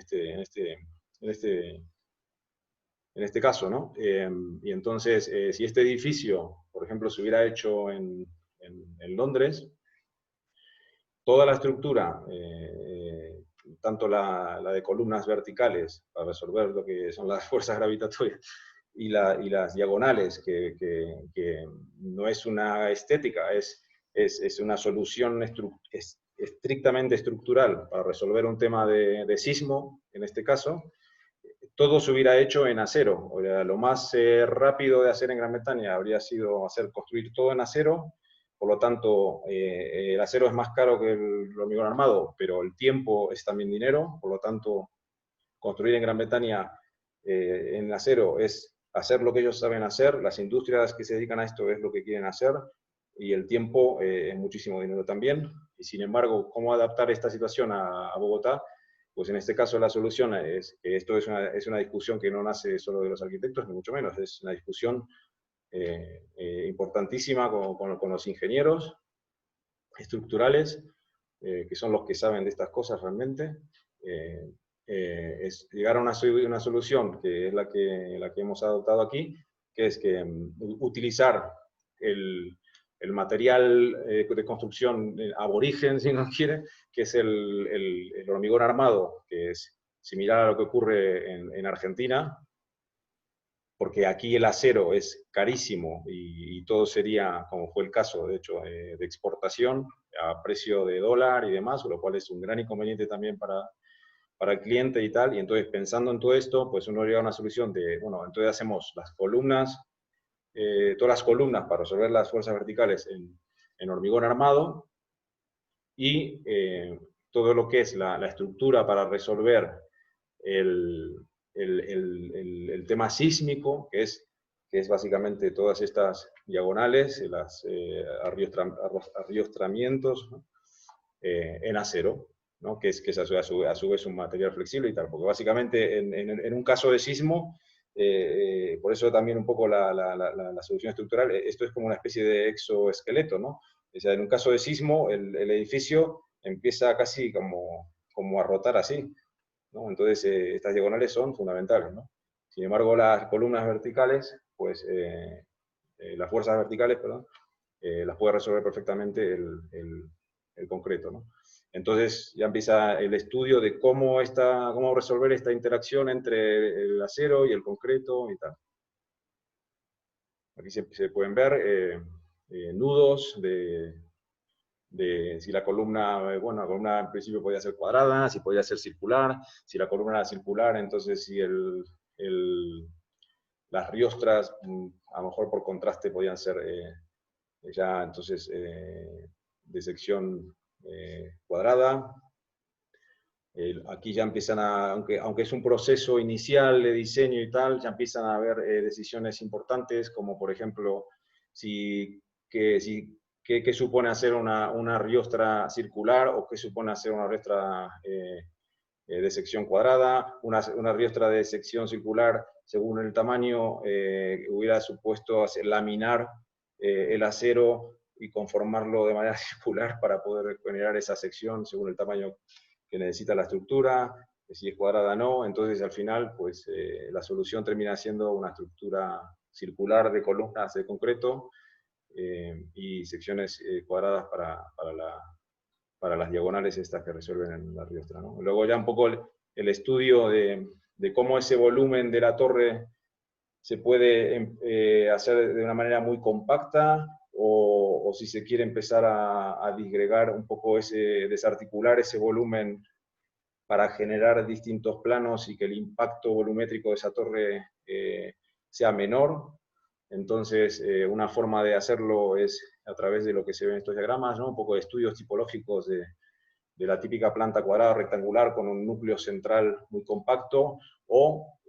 este caso, ¿no? Y entonces, si este edificio, por ejemplo, se hubiera hecho en Londres, toda la estructura, tanto la de columnas verticales, para resolver lo que son las fuerzas gravitatorias, y las diagonales, que no es una estética, es una solución estrictamente estructural para resolver un tema de sismo, en este caso, todo se hubiera hecho en acero. O sea, lo más rápido de hacer en Gran Bretaña habría sido construir todo en acero. Por lo tanto, el acero es más caro que el hormigón armado, pero el tiempo es también dinero. Por lo tanto, construir en Gran Bretaña en acero es hacer lo que ellos saben hacer. Las industrias que se dedican a esto es lo que quieren hacer. Y el tiempo es muchísimo dinero también. Y sin embargo, ¿cómo adaptar esta situación a Bogotá? Pues en este caso la solución es que esto es una discusión que no nace solo de los arquitectos, ni mucho menos, es una discusión importantísima con los ingenieros estructurales, que son los que saben de estas cosas realmente, es llegar a una solución que es la que hemos adoptado aquí, que es que utilizar el material de construcción aborigen, si no quiere, que es el hormigón armado, que es similar a lo que ocurre en Argentina, porque aquí el acero es carísimo y todo sería, como fue el caso, de hecho, de exportación a precio de dólar y demás, lo cual es un gran inconveniente también para el cliente y tal, y entonces pensando en todo esto, pues uno llega a una solución de, bueno, entonces hacemos las columnas, todas las columnas para resolver las fuerzas verticales en hormigón armado, y todo lo que es la estructura para resolver el tema sísmico, que es básicamente todas estas diagonales, las arriostramientos, ¿no? En acero, ¿no? que es a su vez un material flexible y tal, porque básicamente en un caso de sismo, por eso también un poco la solución estructural, esto es como una especie de exoesqueleto, ¿no? O sea, en un caso de sismo, el edificio empieza casi como a rotar así, ¿no? Entonces, estas diagonales son fundamentales, ¿no? Sin embargo, las columnas verticales, pues, las fuerzas verticales, perdón, las puede resolver perfectamente el concreto, ¿no? Entonces ya empieza el estudio de cómo resolver esta interacción entre el acero y el concreto y tal. Aquí se pueden ver nudos de si la columna, bueno, la columna en principio podía ser cuadrada, si podía ser circular, si la columna era circular, entonces si las riostras, a lo mejor por contraste podían ser ya entonces de sección cuadrada. Aquí ya empiezan aunque es un proceso inicial de diseño y tal, ya empiezan a haber decisiones importantes, como por ejemplo, qué supone hacer una riostra circular o qué supone hacer una riostra de sección cuadrada. Una riostra de sección circular, según el tamaño, hubiera supuesto laminar el acero y conformarlo de manera circular para poder generar esa sección según el tamaño que necesita la estructura, si es cuadrada no. Entonces al final pues la solución termina siendo una estructura circular de columnas de concreto y secciones cuadradas para las diagonales estas que resuelven en la riostra, ¿no? Luego ya un poco el estudio de cómo ese volumen de la torre se puede hacer de una manera muy compacta, o si se quiere empezar a disgregar un poco desarticular ese volumen para generar distintos planos y que el impacto volumétrico de esa torre sea menor. Entonces, una forma de hacerlo es a través de lo que se ve en estos diagramas, ¿no? Un poco de estudios tipológicos de la típica planta cuadrada rectangular con un núcleo central muy compacto, o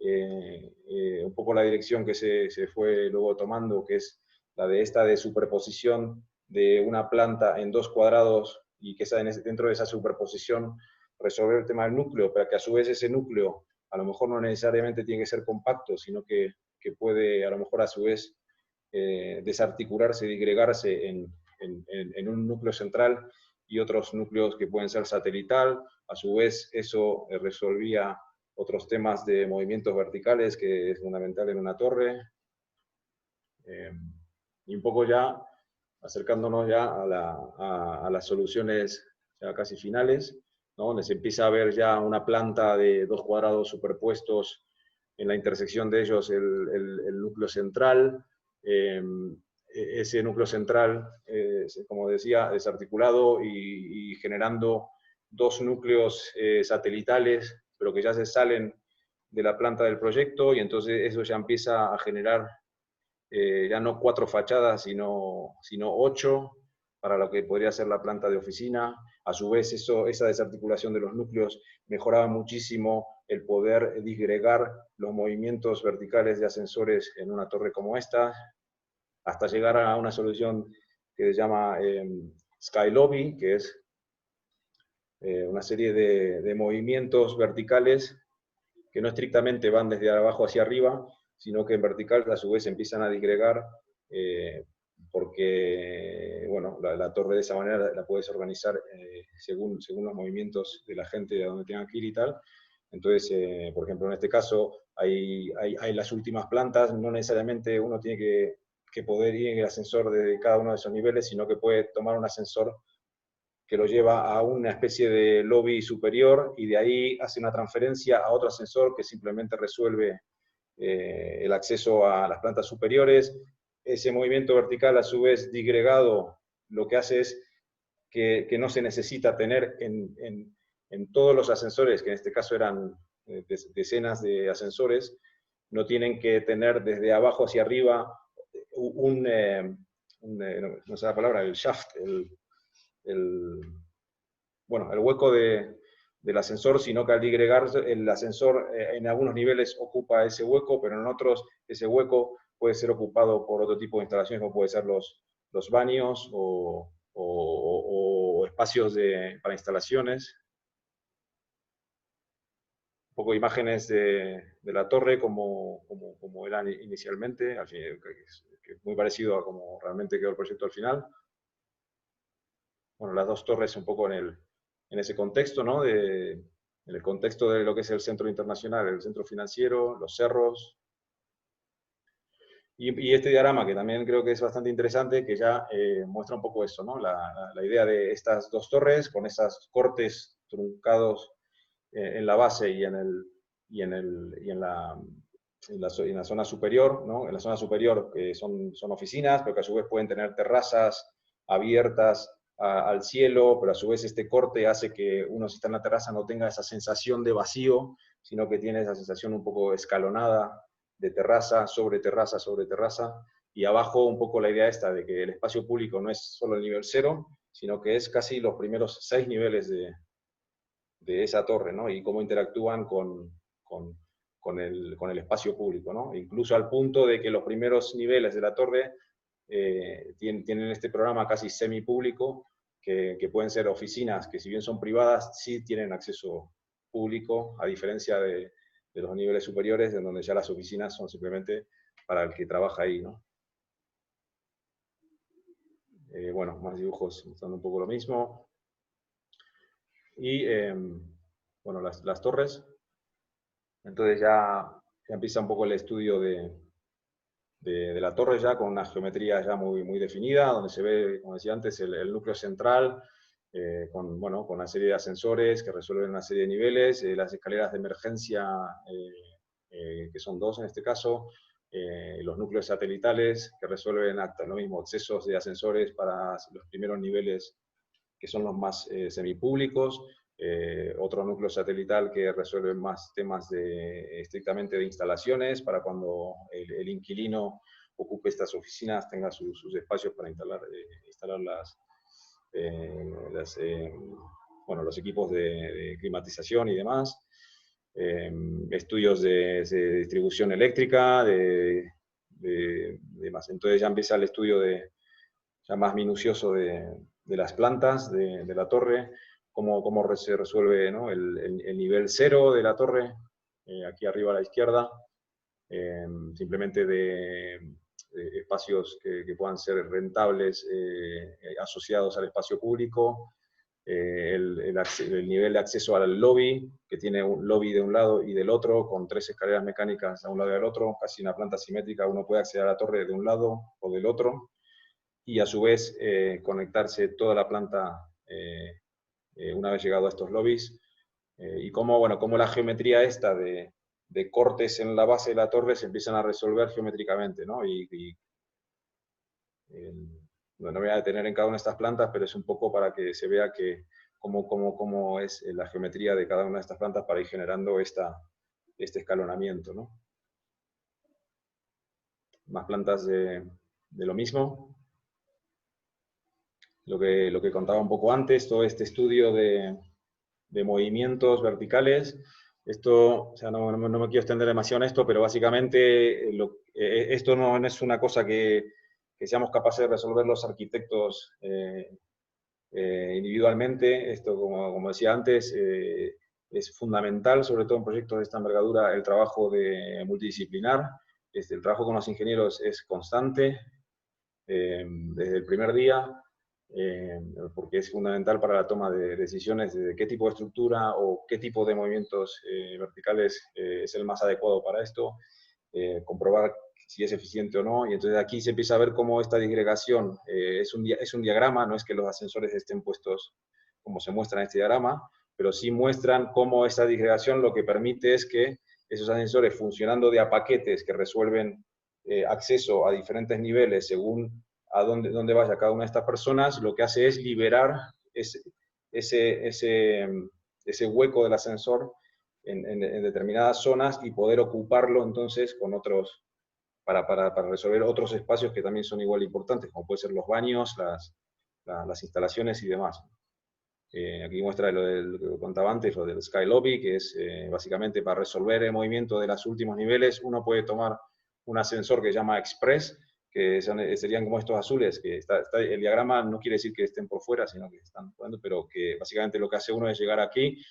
un poco la dirección que se fue luego tomando, que es la de esta de superposición de una planta en dos cuadrados, y que dentro de esa superposición resolver el tema del núcleo, pero que a su vez ese núcleo a lo mejor no necesariamente tiene que ser compacto, sino que puede a lo mejor a su vez desarticularse, disgregarse en un núcleo central y otros núcleos que pueden ser satelital. A su vez eso resolvía otros temas de movimientos verticales, que es fundamental en una torre. Y un poco ya acercándonos ya a las soluciones ya casi finales, ¿no? Donde se empieza a ver ya una planta de dos cuadrados superpuestos, en la intersección de ellos el núcleo central, ese núcleo central, como decía, desarticulado y generando dos núcleos satelitales, pero que ya se salen de la planta del proyecto, y entonces eso ya empieza a generar ya no 4 fachadas, sino 8, para lo que podría ser la planta de oficina. A su vez, esa desarticulación de los núcleos mejoraba muchísimo el poder disgregar los movimientos verticales de ascensores en una torre como esta, hasta llegar a una solución que se llama Sky Lobby, que es una serie de movimientos verticales que no estrictamente van desde abajo hacia arriba, sino que en vertical a su vez empiezan a disgregar, porque bueno, la torre de esa manera la puedes organizar según los movimientos de la gente a donde tengan que ir y tal. Entonces, por ejemplo, en este caso hay las últimas plantas, no necesariamente uno tiene que poder ir en el ascensor de cada uno de esos niveles, sino que puede tomar un ascensor que lo lleva a una especie de lobby superior, y de ahí hace una transferencia a otro ascensor que simplemente resuelve el acceso a las plantas superiores. Ese movimiento vertical, a su vez disgregado, lo que hace es que no se necesita tener en todos los ascensores, que en este caso eran decenas de ascensores, no tienen que tener desde abajo hacia arriba no sé la palabra, el shaft, bueno, el hueco del ascensor, sino que al digregar el ascensor en algunos niveles ocupa ese hueco, pero en otros ese hueco puede ser ocupado por otro tipo de instalaciones, como puede ser los baños o espacios para instalaciones. Un poco imágenes de la torre como eran inicialmente, al fin, que es muy parecido a como realmente quedó el proyecto al final. Bueno, las dos torres un poco en ese contexto, ¿no? En el contexto de lo que es el centro internacional, el centro financiero, los cerros. Y este diagrama, que también creo que es bastante interesante, que ya muestra un poco eso, ¿no? La idea de estas dos torres con esos cortes truncados en la base y en la zona superior, ¿no? En la zona superior son oficinas, pero que a su vez pueden tener terrazas abiertas al cielo, pero a su vez este corte hace que uno, si está en la terraza, no tenga esa sensación de vacío, sino que tiene esa sensación un poco escalonada de terraza, sobre terraza, sobre terraza, y abajo un poco la idea esta de que el espacio público no es solo el nivel 0, sino que es casi los primeros 6 niveles de esa torre, ¿no? Y cómo interactúan con el espacio público, ¿no? Incluso al punto de que los primeros niveles de la torre tienen este programa casi semipúblico, que pueden ser oficinas que, si bien son privadas, sí tienen acceso público, a diferencia de los niveles superiores, en donde ya las oficinas son simplemente para el que trabaja ahí, ¿no? Bueno, más dibujos mostrando un poco lo mismo. Y, bueno, las torres. Entonces ya empieza un poco el estudio de la torre, ya con una geometría ya muy definida, donde se ve, como decía antes, el núcleo central, con una serie de ascensores que resuelven una serie de niveles, las escaleras de emergencia, que son 2 en este caso, los núcleos satelitales que resuelven lo mismo, accesos de ascensores para los primeros niveles, que son los más semipúblicos, otro núcleo satelital que resuelve más temas estrictamente de instalaciones, para cuando el inquilino ocupe estas oficinas, tenga sus espacios para instalar los equipos de climatización y demás. Estudios de distribución eléctrica, demás. Entonces ya empieza el estudio ya más minucioso de las plantas de la torre, cómo se resuelve, ¿no? el nivel 0 de la torre, aquí arriba a la izquierda, simplemente de espacios que puedan ser rentables, asociados al espacio público, el nivel de acceso al lobby, que tiene un lobby de un lado y del otro, con 3 escaleras mecánicas a un lado y al otro, casi una planta simétrica, uno puede acceder a la torre de un lado o del otro, y a su vez conectarse toda la planta una vez llegado a estos lobbies, y cómo la geometría esta de cortes en la base de la torre se empiezan a resolver geométricamente, ¿no? No me voy a detener en cada una de estas plantas, pero es un poco para que se vea cómo es la geometría de cada una de estas plantas para ir generando este escalonamiento, ¿no? Más plantas de lo mismo. Lo que contaba un poco antes, todo este estudio de movimientos verticales. Esto, o sea, no me quiero extender demasiado en esto, pero básicamente esto no es una cosa que seamos capaces de resolver los arquitectos individualmente. Esto, como decía antes, es fundamental, sobre todo en proyectos de esta envergadura, el trabajo multidisciplinar. El trabajo con los ingenieros es constante, desde el primer día, porque es fundamental para la toma de decisiones de qué tipo de estructura o qué tipo de movimientos verticales es el más adecuado para esto, comprobar si es eficiente o no, y entonces aquí se empieza a ver cómo esta disgregación es un diagrama, no es que los ascensores estén puestos como se muestra en este diagrama, pero sí muestran cómo esta disgregación lo que permite es que esos ascensores, funcionando de a paquetes que resuelven acceso a diferentes niveles según a dónde vaya cada una de estas personas, lo que hace es liberar ese ese hueco del ascensor en determinadas zonas y poder ocuparlo entonces con otros, para resolver otros espacios que también son igual importantes, como pueden ser los baños, las instalaciones y demás. Aquí muestra lo que contaba antes, lo del Sky Lobby, que es básicamente para resolver el movimiento de los últimos niveles. Uno puede tomar un ascensor que se llama Express, que serían como estos azules, que el diagrama no quiere decir que estén por fuera, sino que están jugando, pero que básicamente lo que hace uno es llegar aquí.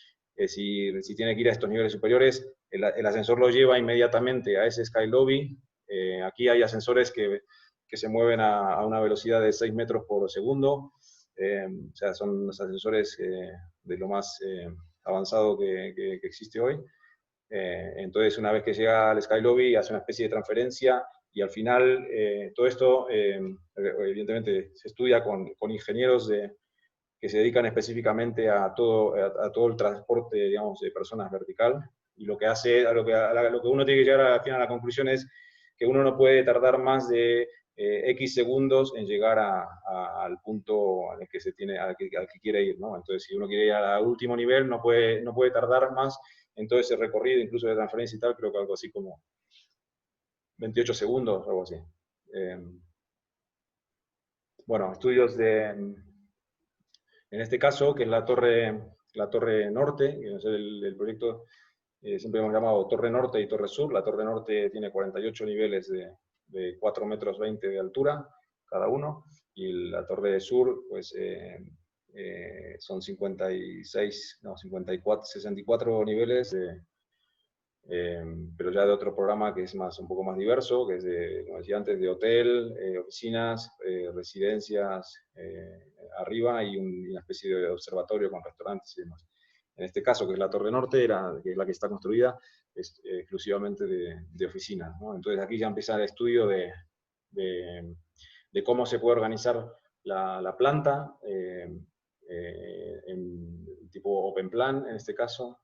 Si tiene que ir a estos niveles superiores, el ascensor lo lleva inmediatamente a ese Sky Lobby. Aquí hay ascensores que se mueven a una velocidad de 6 metros por segundo. O sea, son los ascensores de lo más avanzado que existe hoy. Entonces, una vez que llega al Sky Lobby, hace una especie de transferencia y al final todo esto, evidentemente, se estudia con ingenieros que se dedican específicamente a todo el transporte, digamos, de personas vertical. Y lo que hace, lo que uno tiene que llegar al final a la conclusión es que uno no puede tardar más de X segundos en llegar al punto al que al que quiere ir, ¿no? Entonces, si uno quiere ir al último nivel, no puede tardar más en todo ese recorrido, incluso de transferencia y tal, creo que algo así como 28 segundos, algo así. Bueno, estudios en este caso, que es la torre norte, que es el proyecto, siempre hemos llamado Torre Norte y Torre Sur. La Torre Norte tiene 48 niveles de 4,20 metros de altura cada uno, y la Torre Sur, pues, son 64 niveles, pero ya de otro programa que es un poco más diverso, que es, como decía antes, de hotel, oficinas, residencias arriba, y una especie de observatorio con restaurantes y demás. En este caso, que es la Torre Norte, que es la que está construida, es exclusivamente de oficinas, ¿no? Entonces aquí ya empieza el estudio de cómo se puede organizar la planta, en tipo open plan, en este caso.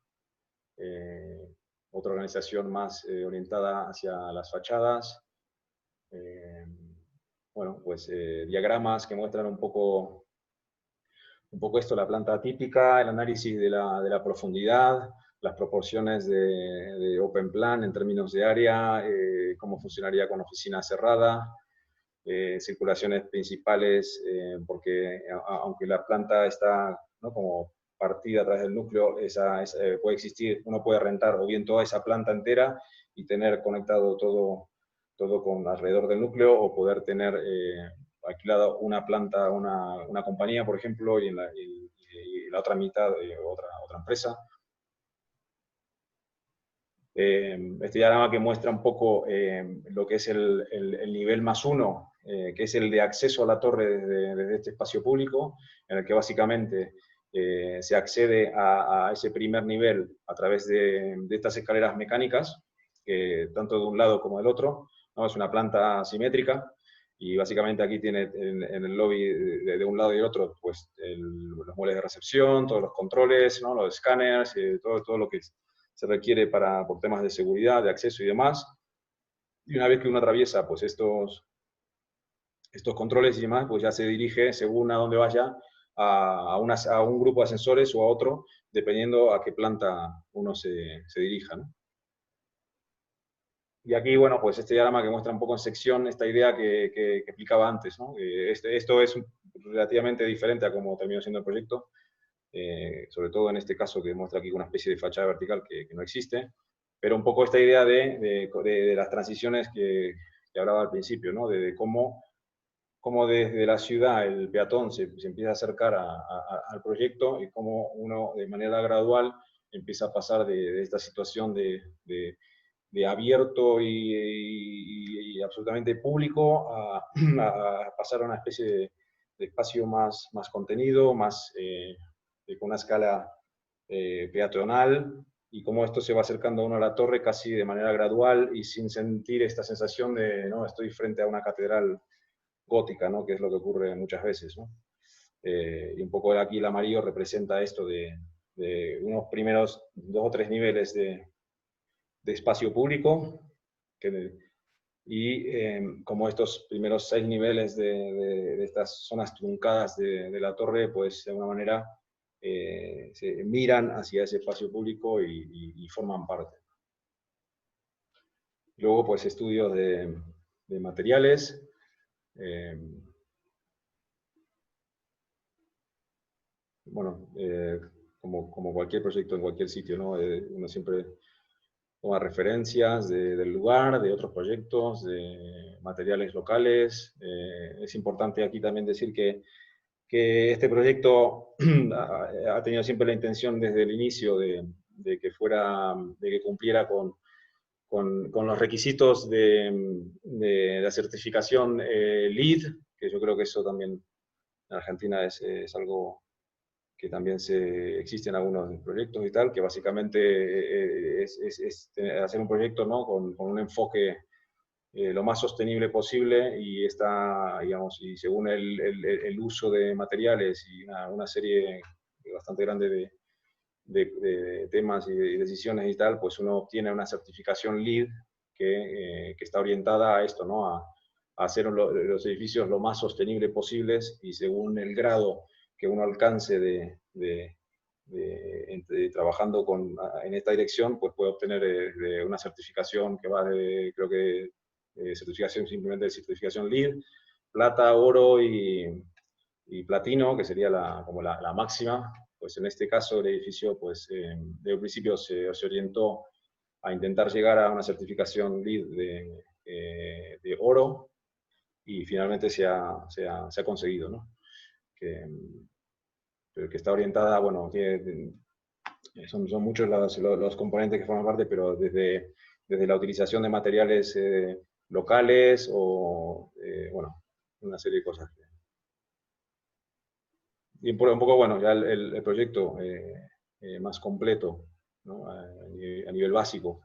Otra organización más orientada hacia las fachadas. Bueno, pues diagramas que muestran un poco esto, la planta típica, el análisis de la profundidad, las proporciones de open plan en términos de área, cómo funcionaría con oficina cerrada, circulaciones principales, porque aunque la planta está, ¿no?, como partida a través del núcleo, puede existir, uno puede rentar o bien toda esa planta entera y tener conectado todo con alrededor del núcleo, o poder tener alquilado una planta, una compañía, por ejemplo, y la otra mitad otra empresa. Este diagrama que muestra un poco lo que es el nivel +1, que es el de acceso a la torre desde este espacio público, en el que básicamente se accede a ese primer nivel a través de estas escaleras mecánicas, tanto de un lado como del otro, ¿no? Es una planta simétrica, y básicamente aquí tiene en el lobby de un lado y del otro, pues los muebles de recepción, todos los controles, ¿no?, los escáneres, todo lo que se requiere por temas de seguridad, de acceso y demás. Y una vez que uno atraviesa pues estos controles y demás, pues ya se dirige, según a dónde vaya, a un grupo de ascensores o a otro, dependiendo a qué planta uno se dirija, ¿no? Y aquí, bueno, pues este diagrama que muestra un poco en sección esta idea que explicaba antes, ¿no? Esto es relativamente diferente a cómo terminó siendo el proyecto, sobre todo en este caso que muestra aquí una especie de fachada vertical que no existe, pero un poco esta idea de las transiciones que hablaba al principio, ¿no? De cómo desde la ciudad el peatón se empieza a acercar al proyecto, y cómo uno de manera gradual empieza a pasar de esta situación de abierto y absolutamente público a pasar a una especie de espacio más contenido, con una escala peatonal, y cómo esto se va acercando a uno a la torre casi de manera gradual y sin sentir esta sensación de, no, estoy frente a una catedral gótica, ¿no?, que es lo que ocurre muchas veces, ¿no? Y un poco aquí el amarillo representa esto de unos primeros 2 o 3 niveles de espacio público, y como estos primeros 6 niveles de estas zonas truncadas de la torre, pues de alguna manera se miran hacia ese espacio público y forman parte. Luego, pues, estudios de materiales. Bueno, como cualquier proyecto en cualquier sitio, ¿no? Uno siempre toma referencias del lugar, de otros proyectos, de materiales locales. Es importante aquí también decir que este proyecto ha tenido siempre la intención desde el inicio de que cumpliera con los requisitos de la certificación LEED, que yo creo que eso también en Argentina es algo que también existe en algunos proyectos y tal, que básicamente es hacer un proyecto, ¿no? con un enfoque lo más sostenible posible y digamos, y según el uso de materiales y una serie bastante grande de temas y de decisiones y tal, pues uno obtiene una certificación LEED que está orientada a esto, ¿no? A hacer los edificios lo más sostenibles posibles y según el grado que uno alcance trabajando en esta dirección, pues puede obtener una certificación que va creo que, certificación simplemente de certificación LEED, plata, oro y platino, que sería como la máxima. Pues en este caso el edificio, pues de un principio se orientó a intentar llegar a una certificación LEED de oro y finalmente se ha conseguido, ¿no? Pero que está orientada, bueno, son muchos los componentes que forman parte, pero desde la utilización de materiales locales o, bueno, una serie de cosas. Y un poco, bueno, ya el proyecto más completo, ¿no? a nivel básico,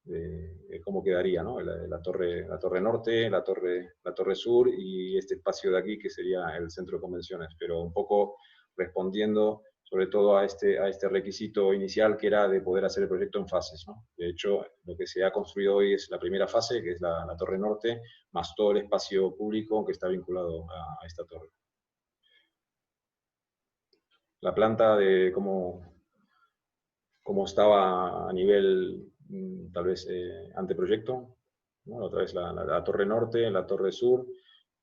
de cómo quedaría, ¿no? La torre norte, la torre sur y este espacio de aquí que sería el centro de convenciones, pero un poco respondiendo sobre todo a este requisito inicial que era de poder hacer el proyecto en fases, ¿no? De hecho, lo que se ha construido hoy es la primera fase, que es la torre norte, más todo el espacio público que está vinculado a esta torre. La planta de cómo estaba a nivel, tal vez, anteproyecto, ¿no? Otra vez la torre norte, la torre sur,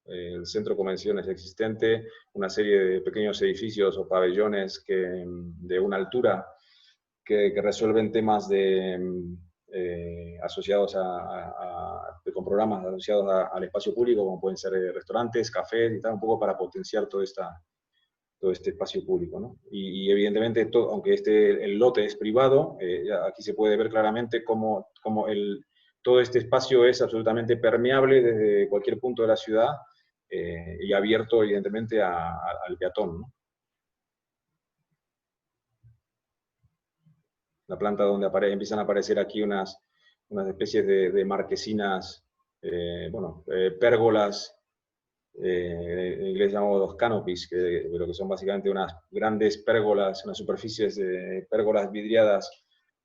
el centro de convenciones existente, una serie de pequeños edificios o pabellones de una altura que resuelven temas asociados con programas asociados al espacio público, como pueden ser restaurantes, cafés y tal, un poco para potenciar todo este espacio público, ¿no? Y evidentemente, aunque el lote es privado, aquí se puede ver claramente cómo todo este espacio es absolutamente permeable desde cualquier punto de la ciudad y abierto evidentemente al peatón, ¿no? La planta donde empiezan a aparecer aquí unas especies de marquesinas, bueno, pérgolas, en inglés llamamos canopies, pero que son básicamente unas grandes pérgolas, unas superficies de pérgolas vidriadas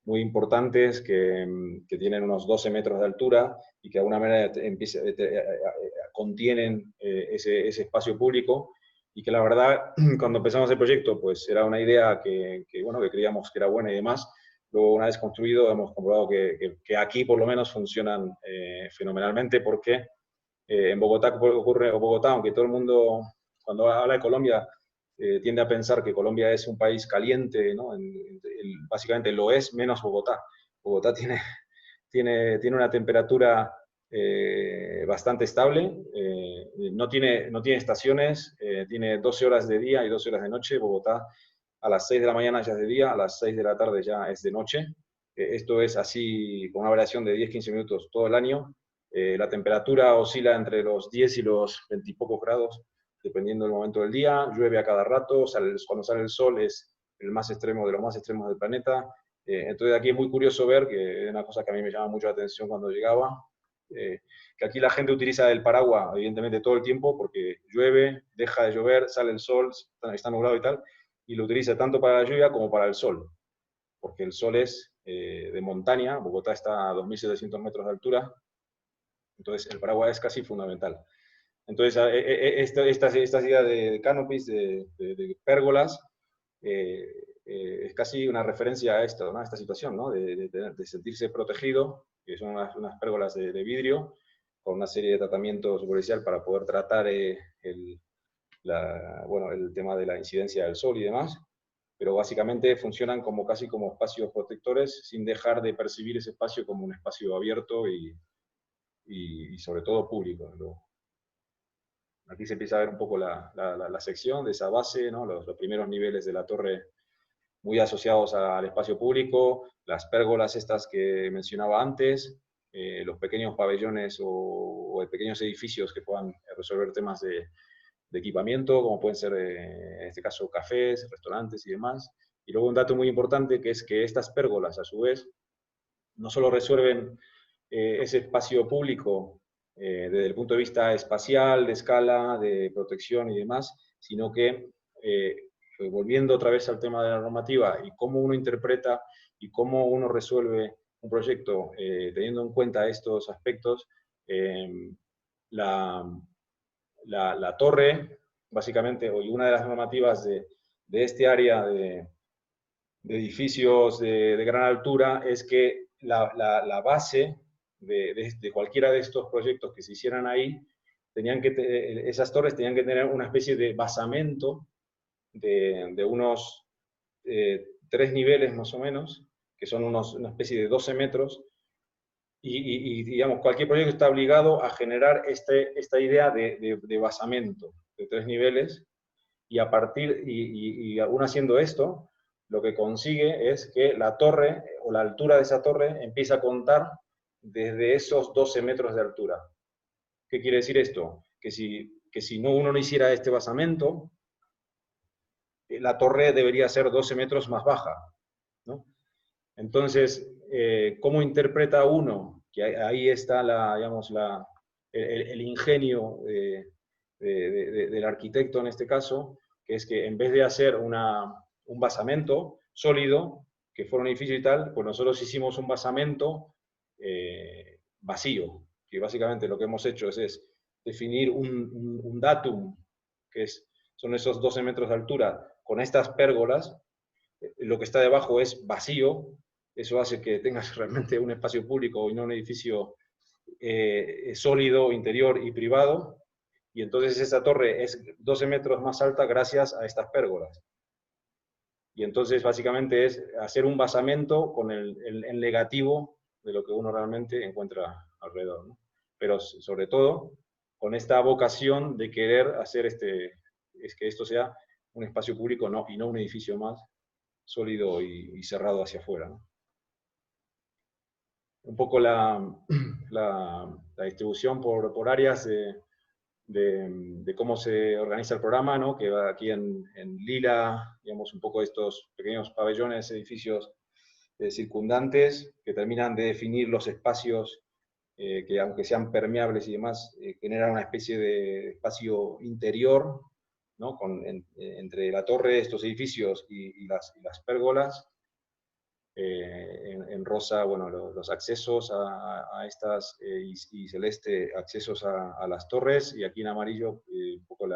muy importantes que tienen unos 12 metros de altura y que de alguna manera contienen ese espacio público y que la verdad, cuando empezamos el proyecto, pues era una idea bueno, que creíamos que era buena y demás. Luego, una vez construido, hemos comprobado que aquí por lo menos funcionan fenomenalmente porque en Bogotá aunque todo el mundo, cuando habla de Colombia, tiende a pensar que Colombia es un país caliente, ¿no? Básicamente lo es, menos Bogotá. Bogotá tiene una temperatura bastante estable, no tiene estaciones, tiene 12 horas de día y 12 horas de noche. Bogotá a las 6 de la mañana ya es de día, a las 6 de la tarde ya es de noche. Esto es así con una variación de 10-15 minutos todo el año. La temperatura oscila entre los 10 y los 20 y pocos grados, dependiendo del momento del día. Llueve a cada rato, cuando sale el sol es el más extremo de los más extremos del planeta. Entonces aquí es muy curioso ver, que es una cosa que a mí me llama mucho la atención cuando llegaba, que aquí la gente utiliza el paraguas, evidentemente, todo el tiempo, porque llueve, deja de llover, sale el sol, está nublado y tal, y lo utiliza tanto para la lluvia como para el sol, porque el sol es de montaña. Bogotá está a 2.700 metros de altura, entonces el paraguas es casi fundamental. Entonces, estas ideas de canopies, de pérgolas, es casi una referencia a esto, ¿no? A esta situación, ¿no? De sentirse protegido, que son unas pérgolas de vidrio, con una serie de tratamientos superficial para poder tratar bueno, el tema de la incidencia del sol y demás, pero básicamente funcionan como casi como espacios protectores, sin dejar de percibir ese espacio como un espacio abierto y sobre todo público, ¿no? Aquí se empieza a ver un poco la sección de esa base, ¿no? Los primeros niveles de la torre muy asociados al espacio público, las pérgolas estas que mencionaba antes, los pequeños pabellones o pequeños edificios que puedan resolver temas de equipamiento, como pueden ser, en este caso, cafés, restaurantes y demás. Y luego un dato muy importante, que es que estas pérgolas, a su vez, no solo resuelven ese espacio público desde el punto de vista espacial, de escala, de protección y demás, sino que, volviendo otra vez al tema de la normativa y cómo uno interpreta y cómo uno resuelve un proyecto teniendo en cuenta estos aspectos, la torre, básicamente, y una de las normativas de este área de edificios de gran altura es que la base de cualquiera de estos proyectos que se hicieran ahí, esas torres tenían que tener una especie de basamento de unos 3 niveles más o menos, que son una especie de 12 metros, y digamos, cualquier proyecto está obligado a generar esta idea de basamento de 3 niveles, y aún haciendo esto, lo que consigue es que la torre, o la altura de esa torre, empieza a contar desde esos 12 metros de altura. ¿Qué quiere decir esto? Que si uno no hiciera este basamento, la torre debería ser 12 metros más baja, ¿no? Entonces, ¿cómo interpreta uno? Que ahí está digamos, el ingenio del arquitecto en este caso, que es que en vez de hacer un basamento sólido, que fuera un edificio y tal, pues nosotros hicimos un basamento vacío, que básicamente lo que hemos hecho es definir un datum, que son esos 12 metros de altura, con estas pérgolas. Lo que está debajo es vacío. Eso hace que tengas realmente un espacio público y no un edificio sólido, interior y privado. Y entonces esa torre es 12 metros más alta gracias a estas pérgolas. Y entonces básicamente es hacer un basamento con el negativo de lo que uno realmente encuentra alrededor, ¿no? Pero sobre todo con esta vocación de querer hacer es que esto sea un espacio público y no un edificio más sólido y cerrado hacia afuera, ¿no? Un poco la distribución por áreas de cómo se organiza el programa, ¿no? Que va aquí en lila, digamos, un poco estos pequeños pabellones, edificios circundantes, que terminan de definir los espacios que, aunque sean permeables y demás, generan una especie de espacio interior, ¿no? Entre la torre, estos edificios y las pérgolas. En rosa, bueno, los accesos a estas, y celeste, accesos a las torres, y aquí en amarillo un poco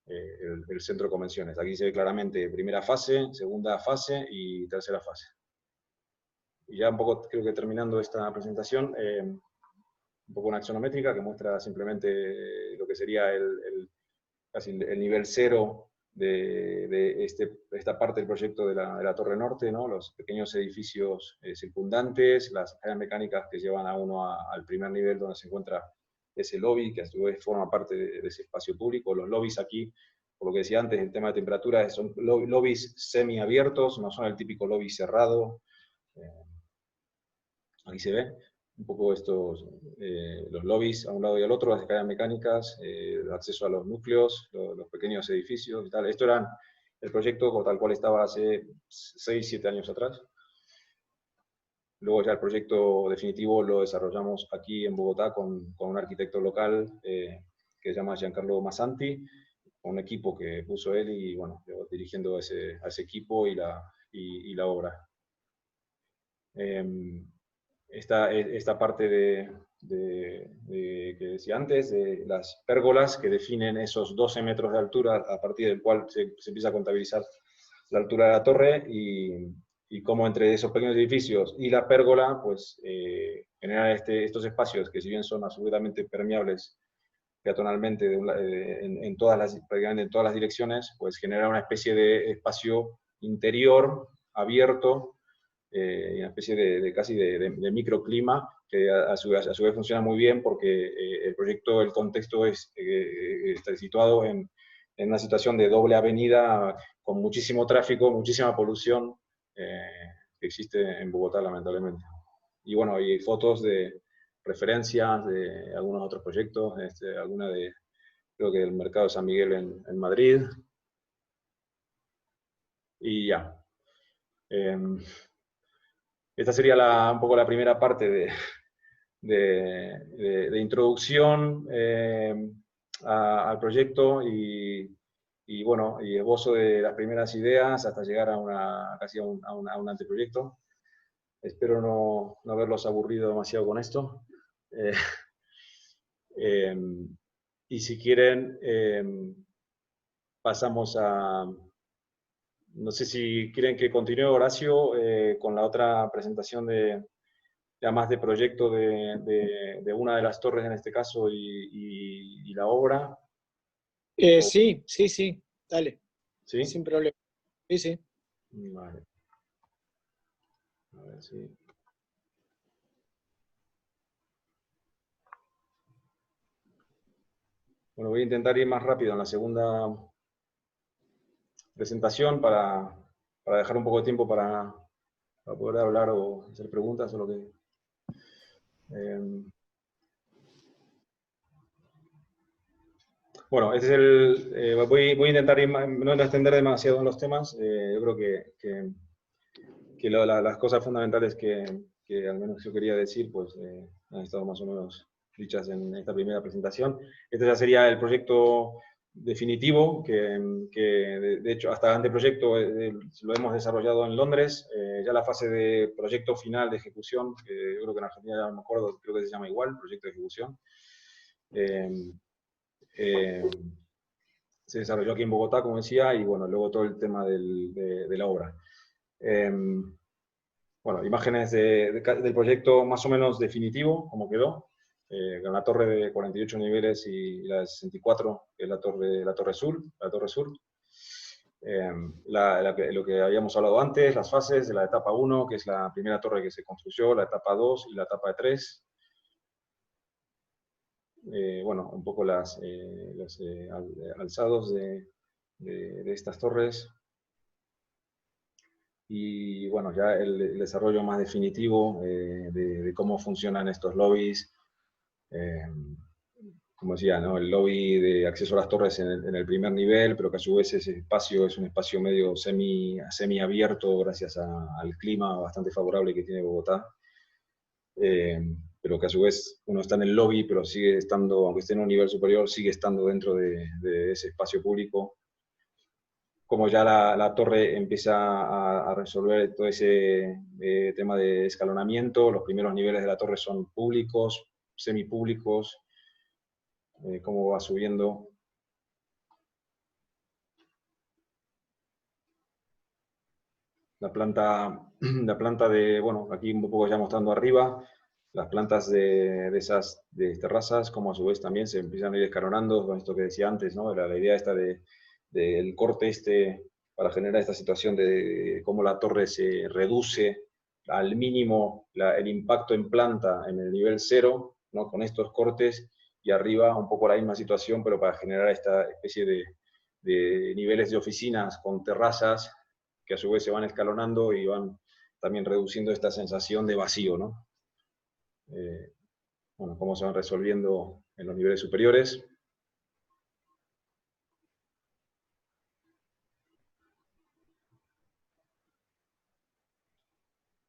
el centro de convenciones. Aquí se ve claramente primera fase, segunda fase y tercera fase. Y ya un poco, creo que terminando esta presentación, un poco una axonométrica que muestra simplemente lo que sería casi el nivel cero de esta parte del proyecto de la Torre Norte, ¿no? Los pequeños edificios circundantes, las escaleras mecánicas que llevan a uno al primer nivel donde se encuentra ese lobby, que a su vez forma parte de ese espacio público. Los lobbies aquí, por lo que decía antes, el tema de temperatura, son lobbies semiabiertos, no son el típico lobby cerrado. Aquí se ve un poco los lobbies a un lado y al otro, las escaleras mecánicas, el acceso a los núcleos, los pequeños edificios y tal. Esto era el proyecto tal cual estaba hace 6, 7 años atrás. Luego ya el proyecto definitivo lo desarrollamos aquí en Bogotá con un arquitecto local que se llama Giancarlo Massanti, un equipo que puso él y bueno, dirigiendo a ese equipo y la obra. Esta parte que decía antes, de las pérgolas que definen esos 12 metros de altura a partir del cual se empieza a contabilizar la altura de la torre y cómo entre esos pequeños edificios y la pérgola, pues generar estos espacios que si bien son absolutamente permeables peatonalmente prácticamente en todas las direcciones, pues genera una especie de espacio interior abierto, una especie de casi de microclima, que a su vez funciona muy bien porque el proyecto, el contexto está situado en una situación de doble avenida con muchísimo tráfico, muchísima polución que existe en Bogotá, lamentablemente. Y bueno, hay fotos de referencias de algunos otros proyectos, alguna de, creo que el Mercado de San Miguel en Madrid. Y ya. Esta sería un poco la primera parte de introducción al proyecto y bueno, y esbozo de las primeras ideas hasta llegar casi a un anteproyecto. Espero no haberlos aburrido demasiado con esto. Y si quieren, pasamos a... No sé si quieren que continúe Horacio con la otra presentación ya más de proyecto de una de las torres en este caso y la obra. Sí, sí, sí, dale. ¿Sí? Sin problema. Sí, sí. Vale. A ver si... Bueno, voy a intentar ir más rápido en la segunda presentación para dejar un poco de tiempo para poder hablar o hacer preguntas o lo que... Bueno, este es voy a intentar no extender demasiado en los temas. Yo creo que las cosas fundamentales que al menos yo quería decir, pues han estado más o menos dichas en esta primera presentación. Este ya sería el proyecto definitivo, que de hecho hasta el anteproyecto lo hemos desarrollado en Londres. Ya la fase de proyecto final de ejecución, que yo creo que en Argentina ya no me acuerdo, creo que se llama igual, proyecto de ejecución. Se desarrolló aquí en Bogotá, como decía, y bueno, luego todo el tema de la obra. Bueno, imágenes del proyecto más o menos definitivo, como quedó, con la torre de 48 niveles y la de 64, que es la torre sur. Lo que habíamos hablado antes, las fases de la etapa 1, que es la primera torre que se construyó, la etapa 2 y la etapa 3. Bueno, un poco los alzados de estas torres. Y bueno, ya el desarrollo más definitivo de cómo funcionan estos lobbies. Como decía, ¿no? El lobby de acceso a las torres en el primer nivel, pero que a su vez ese espacio es un espacio medio semi abierto gracias al clima bastante favorable que tiene Bogotá. Pero que a su vez uno está en el lobby, pero sigue estando, aunque esté en un nivel superior, sigue estando dentro de ese espacio público. Como ya la torre empieza a resolver todo ese tema de escalonamiento, los primeros niveles de la torre son públicos, semipúblicos, cómo va subiendo. La planta de, bueno, aquí un poco ya mostrando arriba, las plantas de esas terrazas, como a su vez también se empiezan a ir escalonando, con esto que decía antes, ¿no? La idea esta del corte para generar esta situación de cómo la torre se reduce al mínimo el impacto en planta en el nivel 0, ¿no? Con estos cortes, y arriba un poco la misma situación, pero para generar esta especie de niveles de oficinas con terrazas, que a su vez se van escalonando y van también reduciendo esta sensación de vacío, ¿no? Bueno, cómo se van resolviendo en los niveles superiores.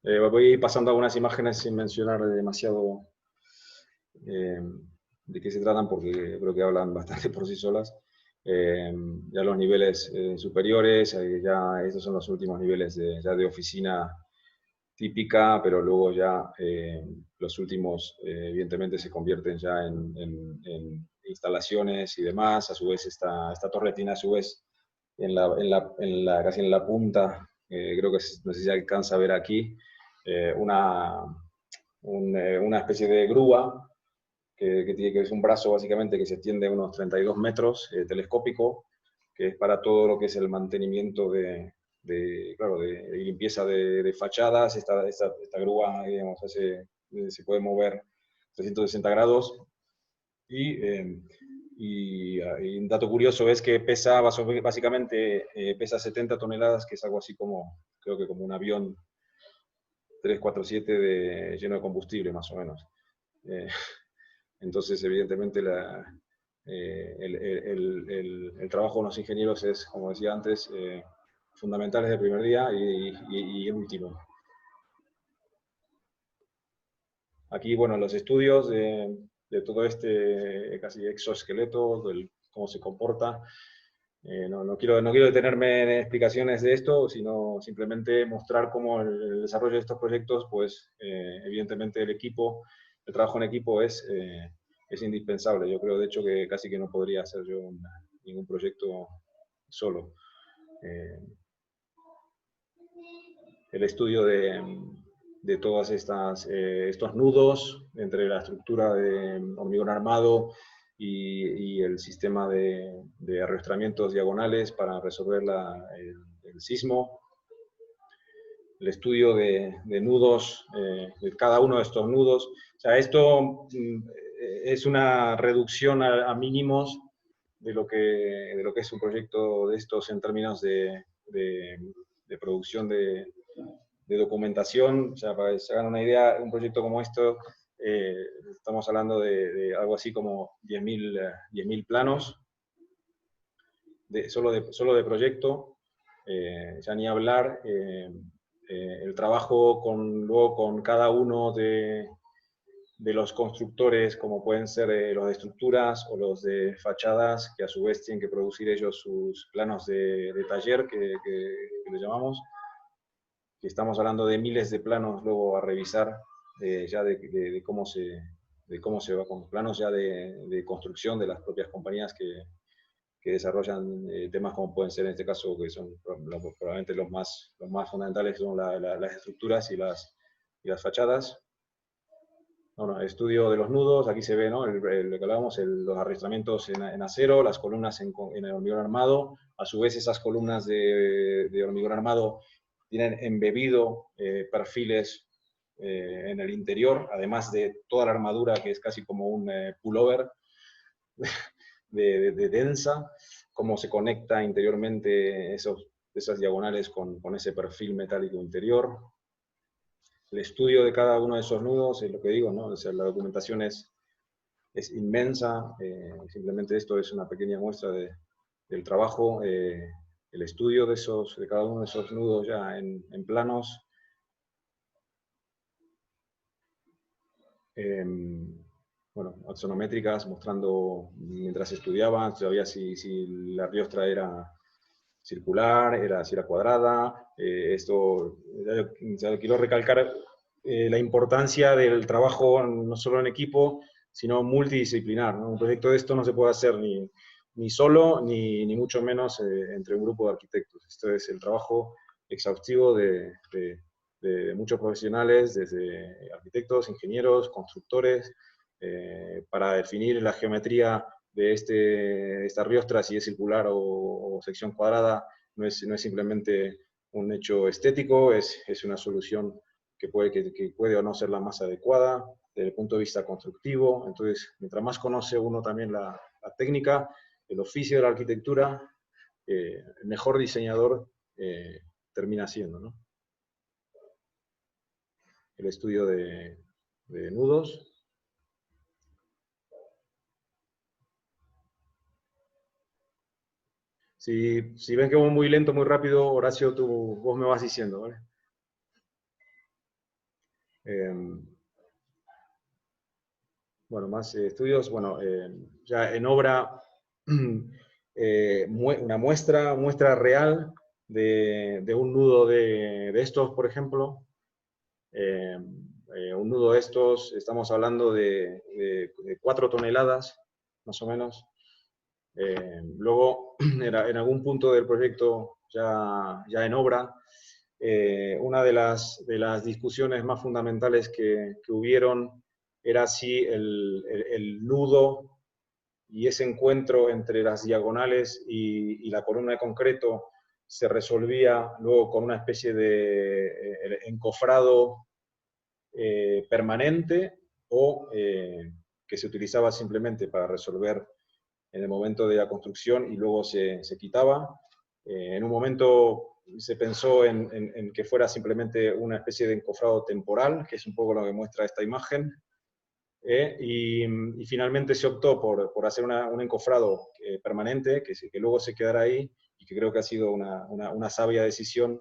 Voy a ir pasando algunas imágenes sin mencionar demasiado de qué se tratan, porque creo que hablan bastante por sí solas. Ya los niveles superiores, ya estos son los últimos niveles ya de oficina típica, pero luego ya los últimos evidentemente se convierten ya en instalaciones y demás. A su vez esta torre tiene a su vez casi en la punta, creo que no sé si se alcanza a ver aquí, una especie de grúa que es un brazo básicamente que se extiende unos 32 metros, telescópico, que es para todo lo que es el mantenimiento claro, de limpieza de fachadas. Esta grúa, digamos, se puede mover 360 grados. Y un dato curioso es que básicamente pesa 70 toneladas, que es algo así como, creo que como un avión 347 lleno de combustible, más o menos. Entonces, evidentemente, el trabajo de los ingenieros es, como decía antes, fundamental desde el primer día y el último. Aquí, bueno, los estudios de todo este casi exoesqueleto, cómo se comporta. No quiero detenerme en explicaciones de esto, sino simplemente mostrar cómo el desarrollo de estos proyectos, pues evidentemente el trabajo en equipo es indispensable. Yo creo, de hecho, que casi que no podría hacer yo ningún proyecto solo. El estudio de todos estos nudos entre la estructura de hormigón armado y el sistema de arrastramientos diagonales para resolver el sismo. El estudio de nudos, de cada uno de estos nudos. O sea, esto es una reducción a mínimos de lo que es un proyecto de estos en términos de producción de documentación. O sea, para que se hagan una idea, un proyecto como esto, estamos hablando de algo así como 10.000 planos, solo de proyecto, ya ni hablar. El trabajo luego con cada uno de los constructores, como pueden ser los de estructuras o los de fachadas, que a su vez tienen que producir ellos sus planos de taller, que le llamamos, que estamos hablando de miles de planos luego a revisar, ya de cómo se va con planos ya de construcción de las propias compañías que desarrollan temas como pueden ser en este caso, que son probablemente los más fundamentales, son las estructuras y las fachadas. Bueno, estudio de los nudos, aquí se ve, ¿no? Lo que hablábamos, los arrastramientos en acero, las columnas en el hormigón armado. A su vez, esas columnas de hormigón armado tienen embebido perfiles en el interior, además de toda la armadura, que es casi como un pullover de densa, cómo se conecta interiormente esas diagonales con ese perfil metálico interior. El estudio de cada uno de esos nudos, es lo que digo, ¿no? O sea, la documentación es inmensa. Simplemente esto es una pequeña muestra del trabajo. El estudio de cada uno de esos nudos ya en planos. Bueno, axonométricas, mostrando mientras estudiaba todavía si la riostra era circular, si era cuadrada. Esto, ya quiero recalcar la importancia del trabajo no solo en equipo, sino multidisciplinar, ¿no? Un proyecto de esto no se puede hacer ni solo, ni mucho menos entre un grupo de arquitectos. Esto es el trabajo exhaustivo de muchos profesionales, desde arquitectos, ingenieros, constructores, para definir la geometría de esta riostra, si es circular o sección cuadrada. No es simplemente un hecho estético, es una solución que puede o no ser la más adecuada desde el punto de vista constructivo. Entonces, mientras más conoce uno también la técnica, el oficio de la arquitectura, mejor diseñador termina siendo, ¿no? El estudio de nudos. Si ven que voy muy lento, muy rápido, Horacio, vos me vas diciendo, ¿vale? Bueno, más estudios. Bueno, ya en obra, una muestra real de un nudo de estos, por ejemplo. Un nudo de estos, estamos hablando de 4 toneladas, más o menos. Luego, en algún punto del proyecto, ya en obra, una de las discusiones más fundamentales que hubieron era si el nudo y ese encuentro entre las diagonales y la columna de concreto se resolvía luego con una especie de encofrado permanente o que se utilizaba simplemente para resolver en el momento de la construcción y luego se quitaba. En un momento se pensó en que fuera simplemente una especie de encofrado temporal, que es un poco lo que muestra esta imagen, y finalmente se optó por hacer un encofrado permanente, que luego se quedara ahí, y que creo que ha sido una sabia decisión,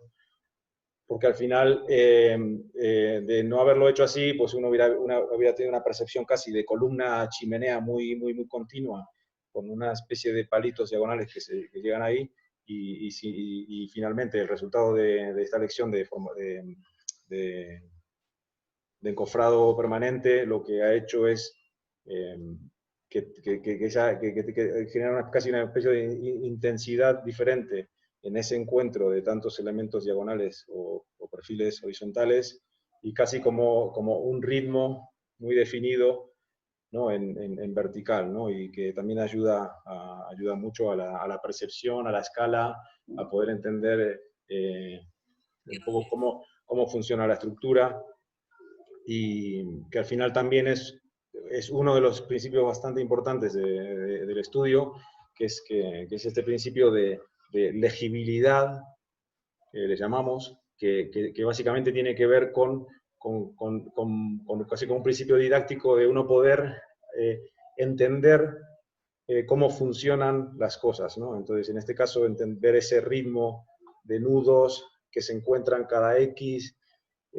porque al final, de no haberlo hecho así, pues uno hubiera tenido una percepción casi de columna chimenea muy continua, con una especie de palitos diagonales que llegan ahí, y finalmente el resultado de esta elección de encofrado permanente lo que ha hecho es que genera casi una especie de intensidad diferente en ese encuentro de tantos elementos diagonales o perfiles horizontales, y casi como un ritmo muy definido, ¿no? en vertical, ¿no? Y que también ayuda mucho a la percepción, a la escala, a poder entender un poco cómo funciona la estructura, y que al final también es uno de los principios bastante importantes del estudio, que es este principio de legibilidad, que le llamamos, que básicamente tiene que ver con casi como un principio didáctico de uno poder entender cómo funcionan las cosas, ¿no? Entonces, en este caso, entender ese ritmo de nudos que se encuentran cada X,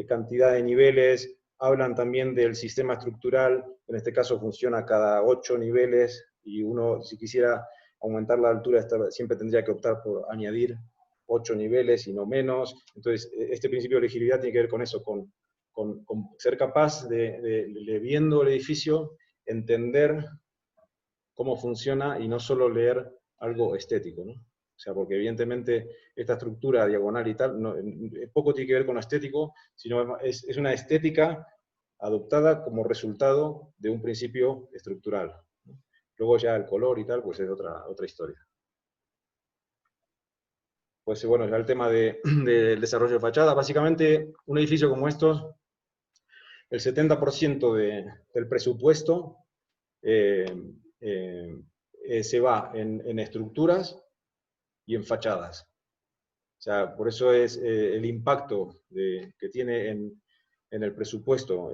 cantidad de niveles. Hablan también del sistema estructural, en este caso funciona cada 8 niveles, y uno, si quisiera aumentar la altura, siempre tendría que optar por añadir 8 niveles y no menos. Entonces, este principio de legibilidad tiene que ver con eso, con ser capaz de viendo el edificio, entender cómo funciona y no solo leer algo estético, ¿no? O sea, porque evidentemente esta estructura diagonal y tal, poco tiene que ver con lo estético, sino es una estética adoptada como resultado de un principio estructural, ¿no? Luego ya el color y tal, pues es otra historia. Pues bueno, ya el tema del desarrollo de fachada. Básicamente, un edificio como estos, el 70% del presupuesto se va en estructuras y en fachadas. O sea, por eso es el impacto que tiene en el presupuesto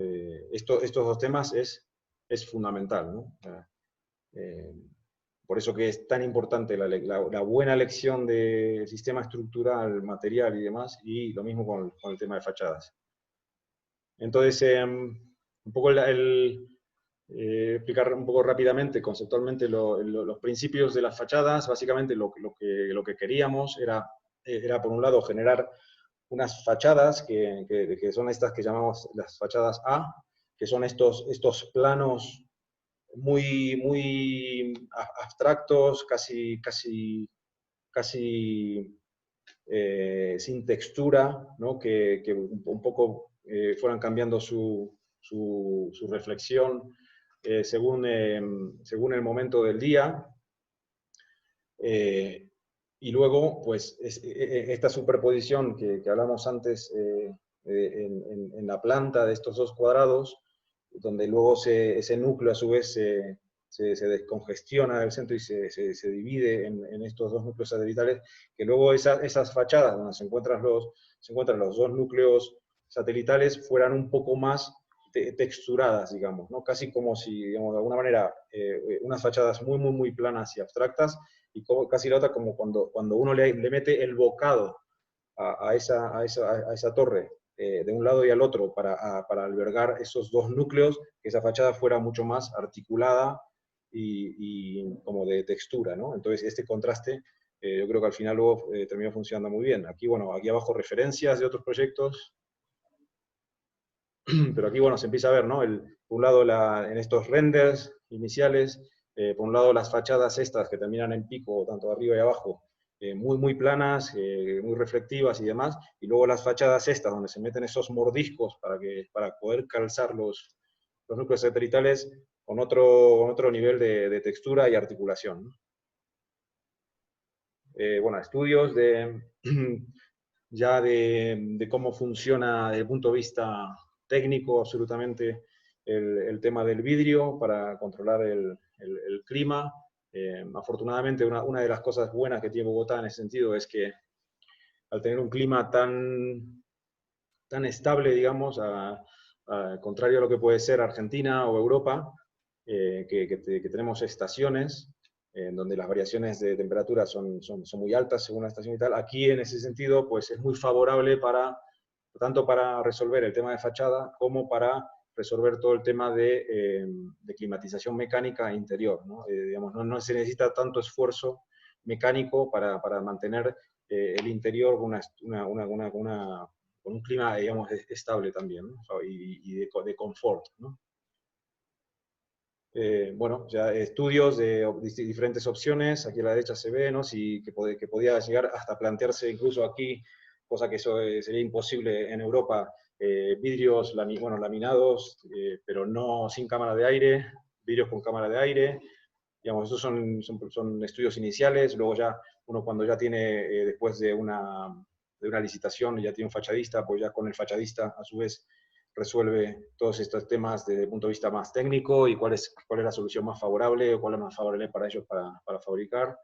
estos dos temas es fundamental, ¿no? Por eso que es tan importante la buena elección de sistema estructural, material y demás, y lo mismo con el tema de fachadas. Entonces, un poco explicar un poco rápidamente, conceptualmente, los principios de las fachadas. Básicamente lo que queríamos era por un lado generar unas fachadas que son estas que llamamos las fachadas A, que son estos planos muy abstractos, casi sin textura, ¿no? que un poco fueran cambiando su reflexión según el momento del día. Y luego, pues, esta superposición que hablamos antes en la planta de estos dos cuadrados, donde luego ese núcleo a su vez se descongestiona del centro y se divide en estos dos núcleos satelitales, que luego esas fachadas donde se encuentran los dos núcleos satelitales fueran un poco más texturadas, digamos, ¿no? Casi como si, digamos, de alguna manera, unas fachadas muy planas y abstractas, y casi la otra como cuando uno le mete el bocado a esa torre de un lado y al otro para albergar esos dos núcleos, que esa fachada fuera mucho más articulada y como de textura, ¿no? Entonces este contraste yo creo que al final luego terminó funcionando muy bien. Aquí, bueno, aquí abajo referencias de otros proyectos, pero aquí, bueno, se empieza a ver, ¿no? Por un lado, en estos renders iniciales, por un lado las fachadas estas que terminan en pico, tanto arriba y abajo, muy planas, muy reflectivas y demás, y luego las fachadas estas, donde se meten esos mordiscos para poder calzar los núcleos satelitales con otro nivel de textura y articulación, ¿no? Bueno, estudios ya de cómo funciona desde el punto de vista técnico absolutamente el tema del vidrio para controlar el clima. Afortunadamente, una de las cosas buenas que tiene Bogotá en ese sentido es que al tener un clima tan estable, digamos, contrario a lo que puede ser Argentina o Europa, que tenemos estaciones donde las variaciones de temperatura son muy altas según la estación y tal, aquí en ese sentido pues es muy favorable tanto para resolver el tema de fachada como para resolver todo el tema de climatización mecánica interior, ¿no? Digamos, no se necesita tanto esfuerzo mecánico para mantener el interior con un clima, digamos, estable también, ¿no? Y de confort, ¿no? Bueno, ya estudios de diferentes opciones, aquí a la derecha se ve, ¿no? Que podía llegar hasta plantearse incluso aquí, cosa que eso sería imposible en Europa, vidrios laminados, pero no sin cámara de aire, vidrios con cámara de aire. Digamos, estos son estudios iniciales, luego ya uno cuando ya tiene, después de una licitación, ya tiene un fachadista, pues ya con el fachadista a su vez resuelve todos estos temas desde el punto de vista más técnico y cuál es la solución más favorable o cuál es más favorable para ellos para fabricar.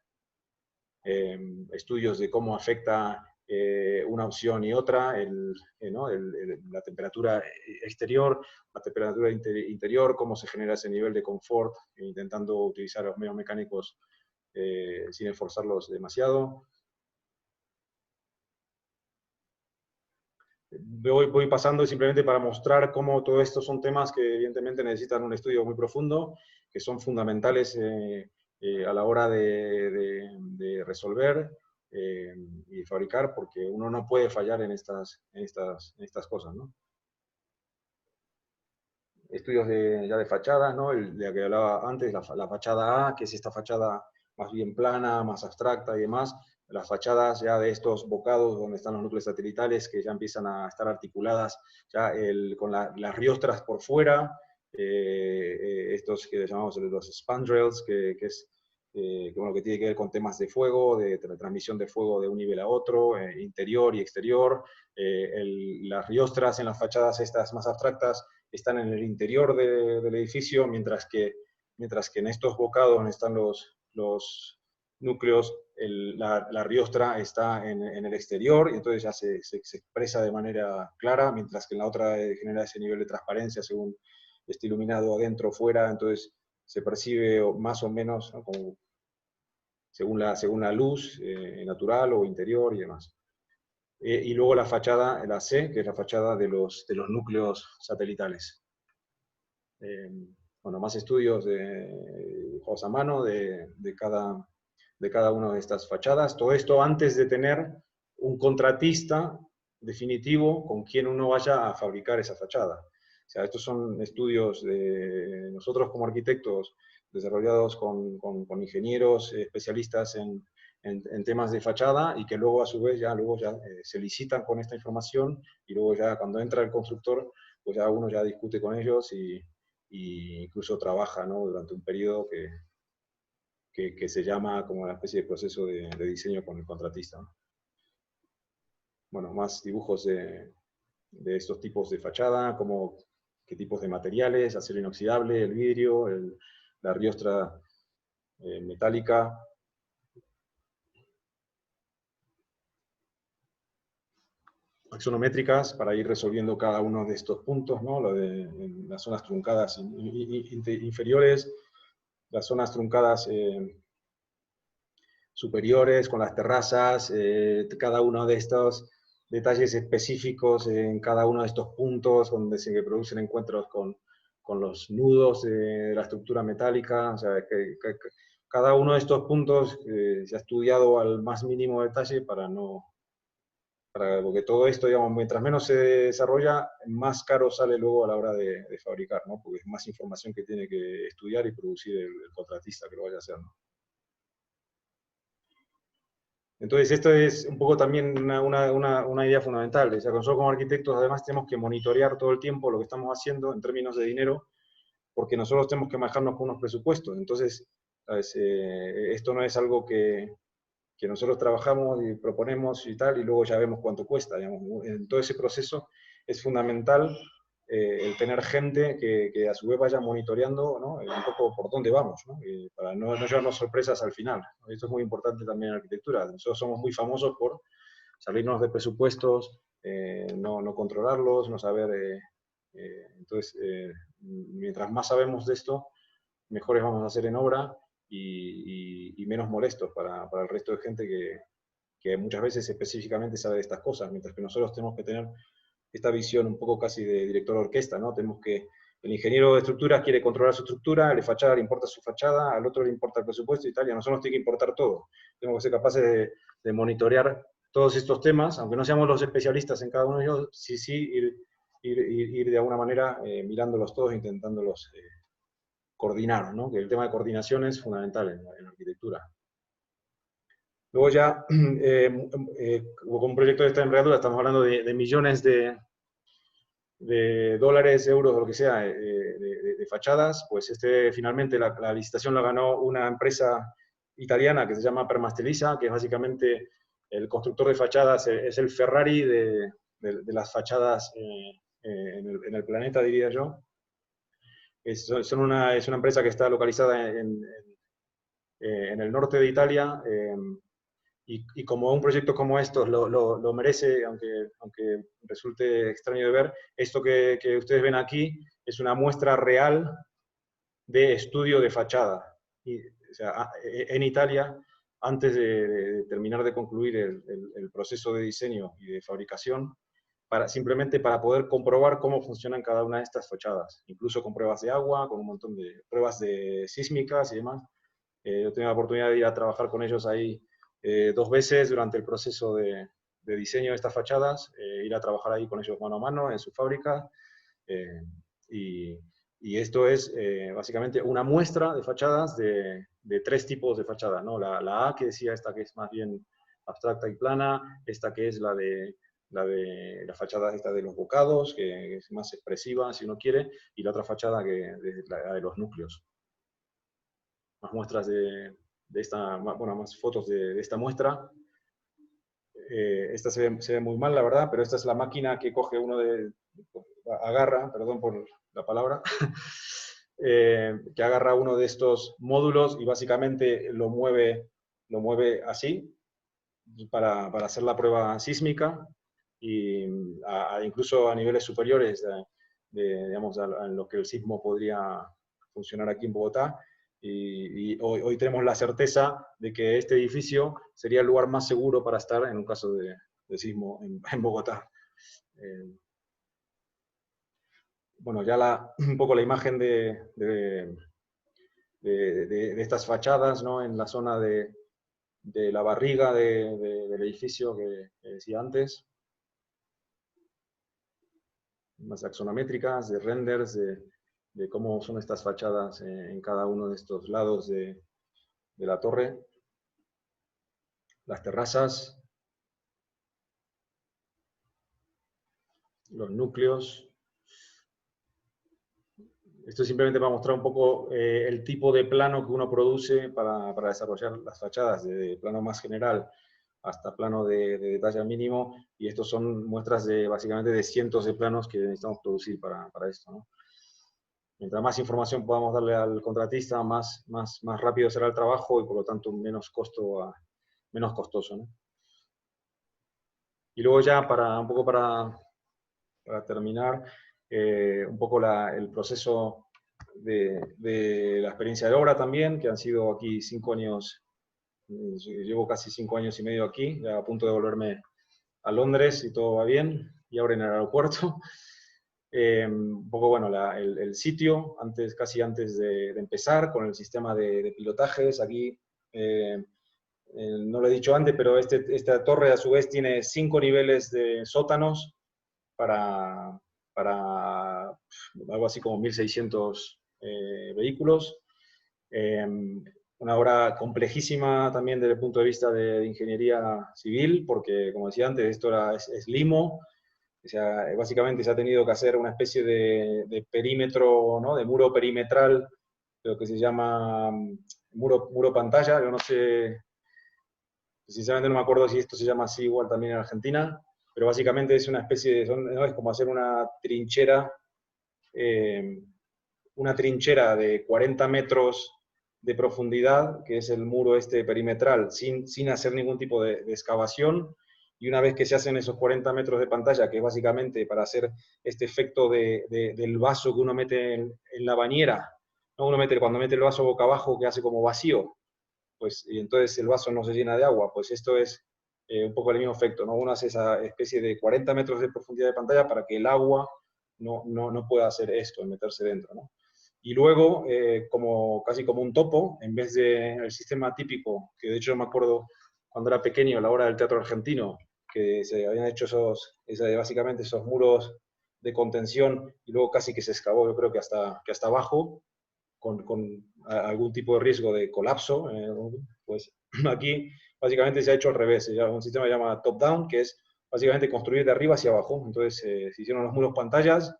Estudios de cómo afecta una opción y otra, ¿no? La temperatura exterior, la temperatura interior, cómo se genera ese nivel de confort, intentando utilizar los medios mecánicos sin esforzarlos demasiado. Voy pasando simplemente para mostrar cómo todo esto son temas que evidentemente necesitan un estudio muy profundo, que son fundamentales a la hora de resolver y fabricar, porque uno no puede fallar en estas cosas, ¿no? Estudios ya de fachadas, ¿no? De la que hablaba antes, la fachada A, que es esta fachada más bien plana, más abstracta y demás. Las fachadas ya de estos bocados donde están los núcleos satelitales que ya empiezan a estar articuladas ya con las riostras por fuera, estos que llamamos los spandrels, que tiene que ver con temas de fuego, de transmisión de fuego de un nivel a otro, interior y exterior. Las riostras en las fachadas estas más abstractas están en el interior del edificio, mientras que en estos bocados donde están los núcleos, la riostra está en el exterior, y entonces ya se expresa de manera clara, mientras que en la otra genera ese nivel de transparencia según esté iluminado adentro o fuera, entonces se percibe más o menos, ¿no? Como según la luz natural o interior y demás. Y luego la fachada, la C, que es la fachada de los núcleos satelitales. Bueno, más estudios a mano de cada una de estas fachadas. Todo esto antes de tener un contratista definitivo con quien uno vaya a fabricar esa fachada. O sea, estos son estudios de nosotros como arquitectos desarrollados con ingenieros especialistas en temas de fachada y que luego a su vez ya se licitan con esta información y luego ya cuando entra el constructor, pues ya uno ya discute con ellos y incluso trabaja, ¿no? Durante un periodo que se llama como una especie de proceso de diseño con el contratista, ¿no? Bueno, más dibujos de estos tipos de fachada, como qué tipos de materiales, acero inoxidable, el vidrio, la riostra metálica. Axonométricas para ir resolviendo cada uno de estos puntos, ¿no? Lo de en las zonas truncadas inferiores, las zonas truncadas superiores con las terrazas, cada uno de estos detalles específicos en cada uno de estos puntos donde se producen encuentros con los nudos de la estructura metálica, o sea, que cada uno de estos puntos se ha estudiado al más mínimo detalle para no porque todo esto, digamos, mientras menos se desarrolla, más caro sale luego a la hora de fabricar, ¿no? Porque es más información que tiene que estudiar y producir el contratista que lo vaya a hacer, ¿no? Entonces, esto es un poco también una idea fundamental. O sea, nosotros como arquitectos, además, tenemos que monitorear todo el tiempo lo que estamos haciendo en términos de dinero, porque nosotros tenemos que manejarnos con unos presupuestos. Entonces, ¿sabes? Esto no es algo que nosotros trabajamos y proponemos y tal, y luego ya vemos cuánto cuesta. Digamos. En todo ese proceso es fundamental el tener gente que a su vez vaya monitoreando, ¿no? Un poco por dónde vamos, ¿no? Para no llevarnos sorpresas al final. Esto es muy importante también en arquitectura. Nosotros somos muy famosos por salirnos de presupuestos, no controlarlos, no saber... entonces, mientras más sabemos de esto, mejores vamos a hacer en obra y menos molestos para el resto de gente que muchas veces específicamente sabe de estas cosas, mientras que nosotros tenemos que tener esta visión un poco casi de director de orquesta, ¿no? Tenemos que, el ingeniero de estructuras quiere controlar su estructura, el fachada le importa su fachada, al otro le importa el presupuesto y tal, y a nosotros nos tiene que importar todo. Tenemos que ser capaces de monitorear todos estos temas, aunque no seamos los especialistas en cada uno de ellos, sí ir de alguna manera mirándolos todos, intentándolos coordinar, ¿no? Que el tema de coordinación es fundamental en arquitectura. Luego ya, con un proyecto de esta envergadura, estamos hablando de millones de dólares, euros, o lo que sea, de fachadas, pues finalmente la licitación la ganó una empresa italiana que se llama Permastelisa, que es básicamente el constructor de fachadas, es el Ferrari de las fachadas en el planeta, diría yo. Es una empresa que está localizada en el norte de Italia, y como un proyecto como estos lo merece, aunque resulte extraño de ver, esto que ustedes ven aquí es una muestra real de estudio de fachada. O sea, en Italia, antes de terminar de concluir el proceso de diseño y de fabricación, simplemente para poder comprobar cómo funcionan cada una de estas fachadas, incluso con pruebas de agua, con un montón de pruebas de sísmicas y demás. Yo tengo la oportunidad de ir a trabajar con ellos ahí 2 veces durante el proceso de diseño de estas fachadas, ir a trabajar ahí con ellos mano a mano en su fábrica, y esto es básicamente una muestra de fachadas de 3 tipos de fachadas, ¿no? La A, que decía, esta que es más bien abstracta y plana, esta que es la fachada esta de los bocados, que es más expresiva si uno quiere, y la otra fachada que es la de los núcleos. Más muestras de esta, bueno, más fotos de esta muestra. Esta se ve muy mal, la verdad, pero esta es la máquina que coge agarra, perdón por la palabra, que agarra uno de estos módulos y básicamente lo mueve así para hacer la prueba sísmica, y incluso a niveles superiores digamos, en lo que el sismo podría funcionar aquí en Bogotá. Y hoy tenemos la certeza de que este edificio sería el lugar más seguro para estar en un caso de sismo en Bogotá. Bueno, ya un poco la imagen de estas fachadas, ¿no? En la zona de la barriga del edificio que decía antes. Más axonométricas, de renders, de cómo son estas fachadas en cada uno de estos lados de la torre. Las terrazas, los núcleos. Esto es simplemente para mostrar un poco el tipo de plano que uno produce para desarrollar las fachadas, de plano más general hasta plano de detalle mínimo, y estos son muestras básicamente de cientos de planos que necesitamos producir para esto, ¿no? Mientras más información podamos darle al contratista, más rápido será el trabajo y por lo tanto menos costoso, ¿no? Y luego ya un poco para terminar, un poco el proceso de la experiencia de obra también, que han sido aquí 5 años, llevo casi 5 años y medio aquí, ya a punto de volverme a Londres y todo va bien, y ahora en el aeropuerto. Un poco, bueno, el sitio, casi antes de empezar, con el sistema de pilotajes. Aquí no lo he dicho antes, pero esta torre a su vez tiene 5 niveles de sótanos para algo así como 1.600 vehículos. Una obra complejísima también desde el punto de vista de ingeniería civil, porque como decía antes, esto es limo. O sea, básicamente se ha tenido que hacer una especie de perímetro, ¿no? De muro perimetral, lo que se llama muro pantalla. Yo no sé, sinceramente no me acuerdo si esto se llama así igual también en Argentina, pero básicamente es una especie de, ¿no? Es como hacer una trinchera de 40 metros de profundidad, que es el muro este perimetral, sin hacer ningún tipo de excavación. Y una vez que se hacen esos 40 metros de pantalla, que es básicamente para hacer este efecto del vaso que uno mete en la bañera, ¿no? Cuando mete el vaso boca abajo, que hace como vacío, pues, y entonces el vaso no se llena de agua, pues esto es un poco el mismo efecto, ¿no? Uno hace esa especie de 40 metros de profundidad de pantalla para que el agua no pueda hacer esto, meterse dentro, ¿no? Y luego, casi como un topo, en vez del sistema típico, que de hecho me acuerdo cuando era pequeño, a la hora del teatro argentino, que se habían hecho básicamente esos muros de contención y luego casi que se excavó, yo creo que hasta abajo, con algún tipo de riesgo de colapso, pues aquí básicamente se ha hecho al revés. Un sistema que se llama top-down, que es básicamente construir de arriba hacia abajo. Entonces se hicieron los muros pantallas,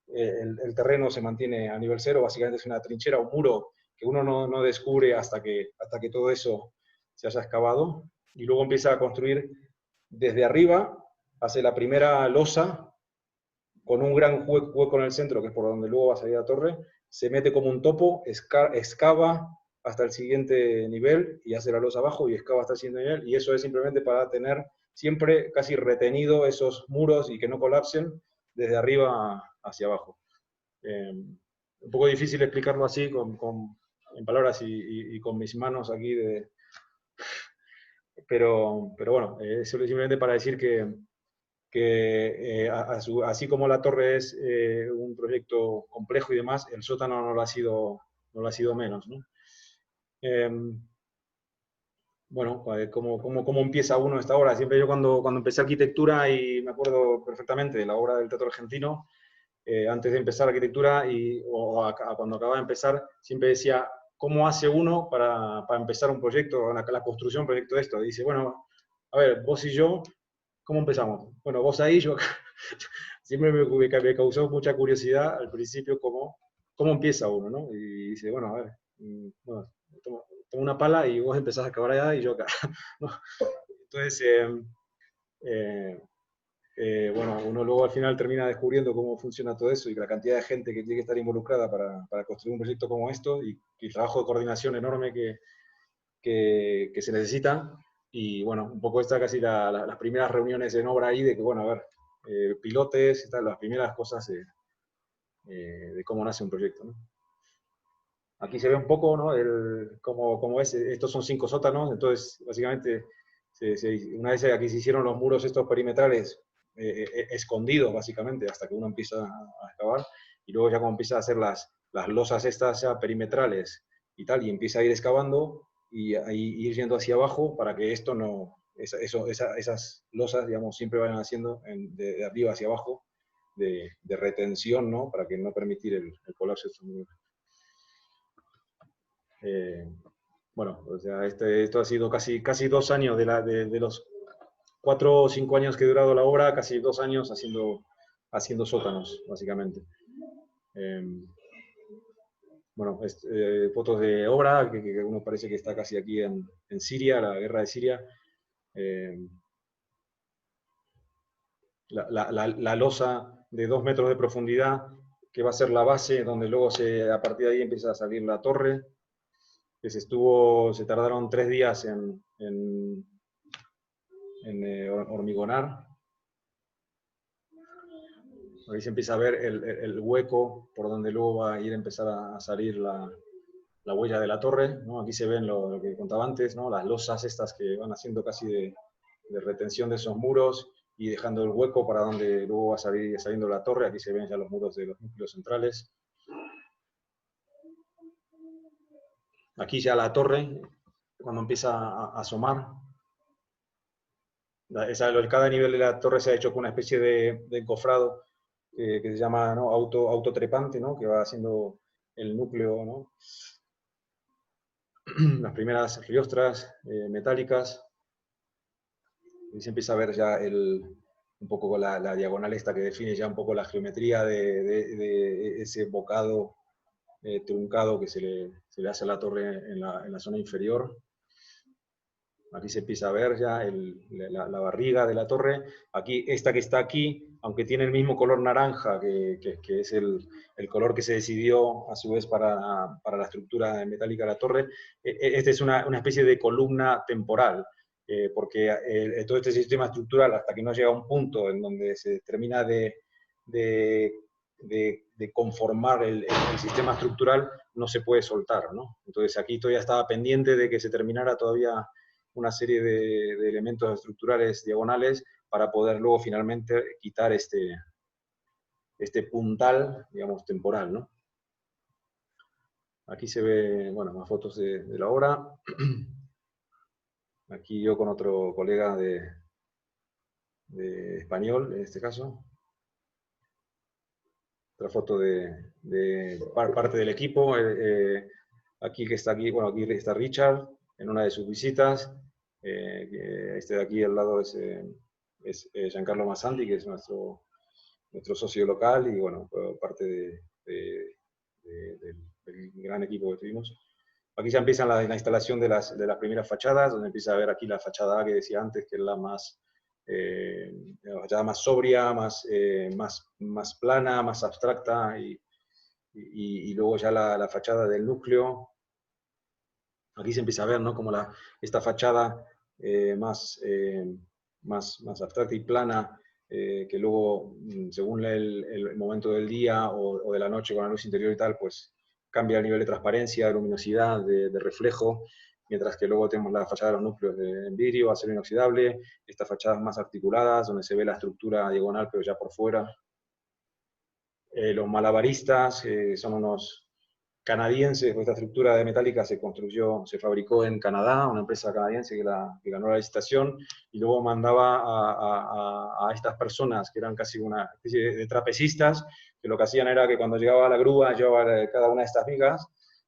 el terreno se mantiene a nivel cero, básicamente es una trinchera, un muro que uno no descubre hasta que todo eso se haya excavado, y luego empieza a construir desde arriba, hace la primera losa, con un gran hueco en el centro, que es por donde luego va a salir la torre, se mete como un topo, excava hasta el siguiente nivel y hace la losa abajo y excava hasta el siguiente nivel, y eso es simplemente para tener siempre casi retenido esos muros y que no colapsen desde arriba hacia abajo. Un poco difícil explicarlo así en palabras y con mis manos aquí, pero bueno, eso es simplemente para decir que así como la torre es un proyecto complejo y demás, el sótano no lo ha sido menos, ¿no? Bueno, ¿cómo empieza uno esta obra? Siempre yo cuando empecé arquitectura, y me acuerdo perfectamente de la obra del Teatro Argentino, antes de empezar arquitectura cuando acababa de empezar, siempre decía, ¿cómo hace uno para empezar un proyecto, la construcción de un proyecto de esto? Y dice, bueno, a ver, vos y yo, ¿cómo empezamos? Bueno, vos ahí, yo acá. Siempre me causó mucha curiosidad al principio cómo empieza uno, ¿no? Y dice, bueno, a ver, bueno, tomo una pala y vos empezás a acabar allá y yo acá, ¿no? Entonces, bueno, uno luego al final termina descubriendo cómo funciona todo eso y la cantidad de gente que tiene que estar involucrada para construir un proyecto como esto, y el trabajo de coordinación enorme que se necesita. Y bueno, un poco esta casi las primeras reuniones en obra ahí de que, bueno, a ver, pilotes y tal, las primeras cosas de cómo nace un proyecto, ¿no? Aquí se ve un poco, ¿no? Cómo es, estos son 5 sótanos, entonces básicamente una vez aquí se hicieron los muros estos perimetrales escondidos básicamente hasta que uno empieza a excavar, y luego ya como empieza a hacer las losas estas ya perimetrales y tal, y empieza a ir excavando y ir yendo hacia abajo para que esto no, esas losas, digamos, siempre vayan haciendo de arriba hacia abajo, de retención, ¿no? Para que no permitir el colapso de estos muros. Bueno, o sea, esto ha sido casi 2 años de los 4 o 5 años que ha durado la obra, casi 2 años haciendo sótanos, básicamente. Bueno, fotos de obra, que uno parece que está casi aquí en Siria, la guerra de Siria. La losa de 2 metros de profundidad, que va a ser la base, donde luego a partir de ahí empieza a salir la torre, que se tardaron 3 días en hormigonar. Ahí se empieza a ver el hueco por donde luego va a empezar a salir la huella de la torre, ¿no? Aquí se ven lo que contaba antes, ¿no? Las losas estas que van haciendo casi de retención de esos muros y dejando el hueco para donde luego va saliendo la torre. Aquí se ven ya los muros de los núcleos centrales. Aquí ya la torre, cuando empieza a asomar. Cada nivel de la torre se ha hecho con una especie de encofrado que se llama, ¿no?, autotrepante, ¿no?, que va haciendo el núcleo, ¿no? Las primeras riostras metálicas. Y se empieza a ver ya un poco la diagonal esta que define ya un poco la geometría de ese bocado truncado que se le hace a la torre en la zona inferior. Aquí se empieza a ver ya la barriga de la torre. Aquí, esta que está aquí, aunque tiene el mismo color naranja, que es el color que se decidió a su vez para la estructura metálica de la torre, esta es una especie de columna temporal, porque todo este sistema estructural, hasta que no llega a un punto en donde se termina de conformar el sistema estructural, no se puede soltar, ¿no? Entonces aquí todavía estaba pendiente de que se terminara todavía una serie de elementos estructurales diagonales para poder luego finalmente quitar este puntal, digamos, temporal, ¿no? Aquí se ve, bueno, más fotos de la obra. Aquí yo con otro colega de español, en este caso. Otra foto de parte del equipo. Aquí que está aquí, bueno, aquí está Richard en una de sus visitas. Este de aquí al lado es Giancarlo Massanti, que es nuestro socio local y, bueno, parte del gran equipo que tuvimos. Aquí ya empieza la instalación de las primeras fachadas, donde empieza a ver aquí la fachada A que decía antes, que es la fachada más sobria, más plana, más abstracta, y luego ya la fachada del núcleo. Aquí se empieza a ver, ¿no?, como esta fachada más abstracta y plana, que luego, según el momento del día o de la noche con la luz interior y tal, pues cambia el nivel de transparencia, de luminosidad, de reflejo, mientras que luego tenemos la fachada de los núcleos en vidrio, acero inoxidable, estas fachadas más articuladas, donde se ve la estructura diagonal, pero ya por fuera. Los malabaristas son unos canadienses, pues esta estructura de metálica se fabricó en Canadá, una empresa canadiense que ganó la licitación, y luego mandaba a estas personas, que eran casi una especie de trapecistas, que lo que hacían era que cuando llegaba la grúa, llevaba cada una de estas vigas,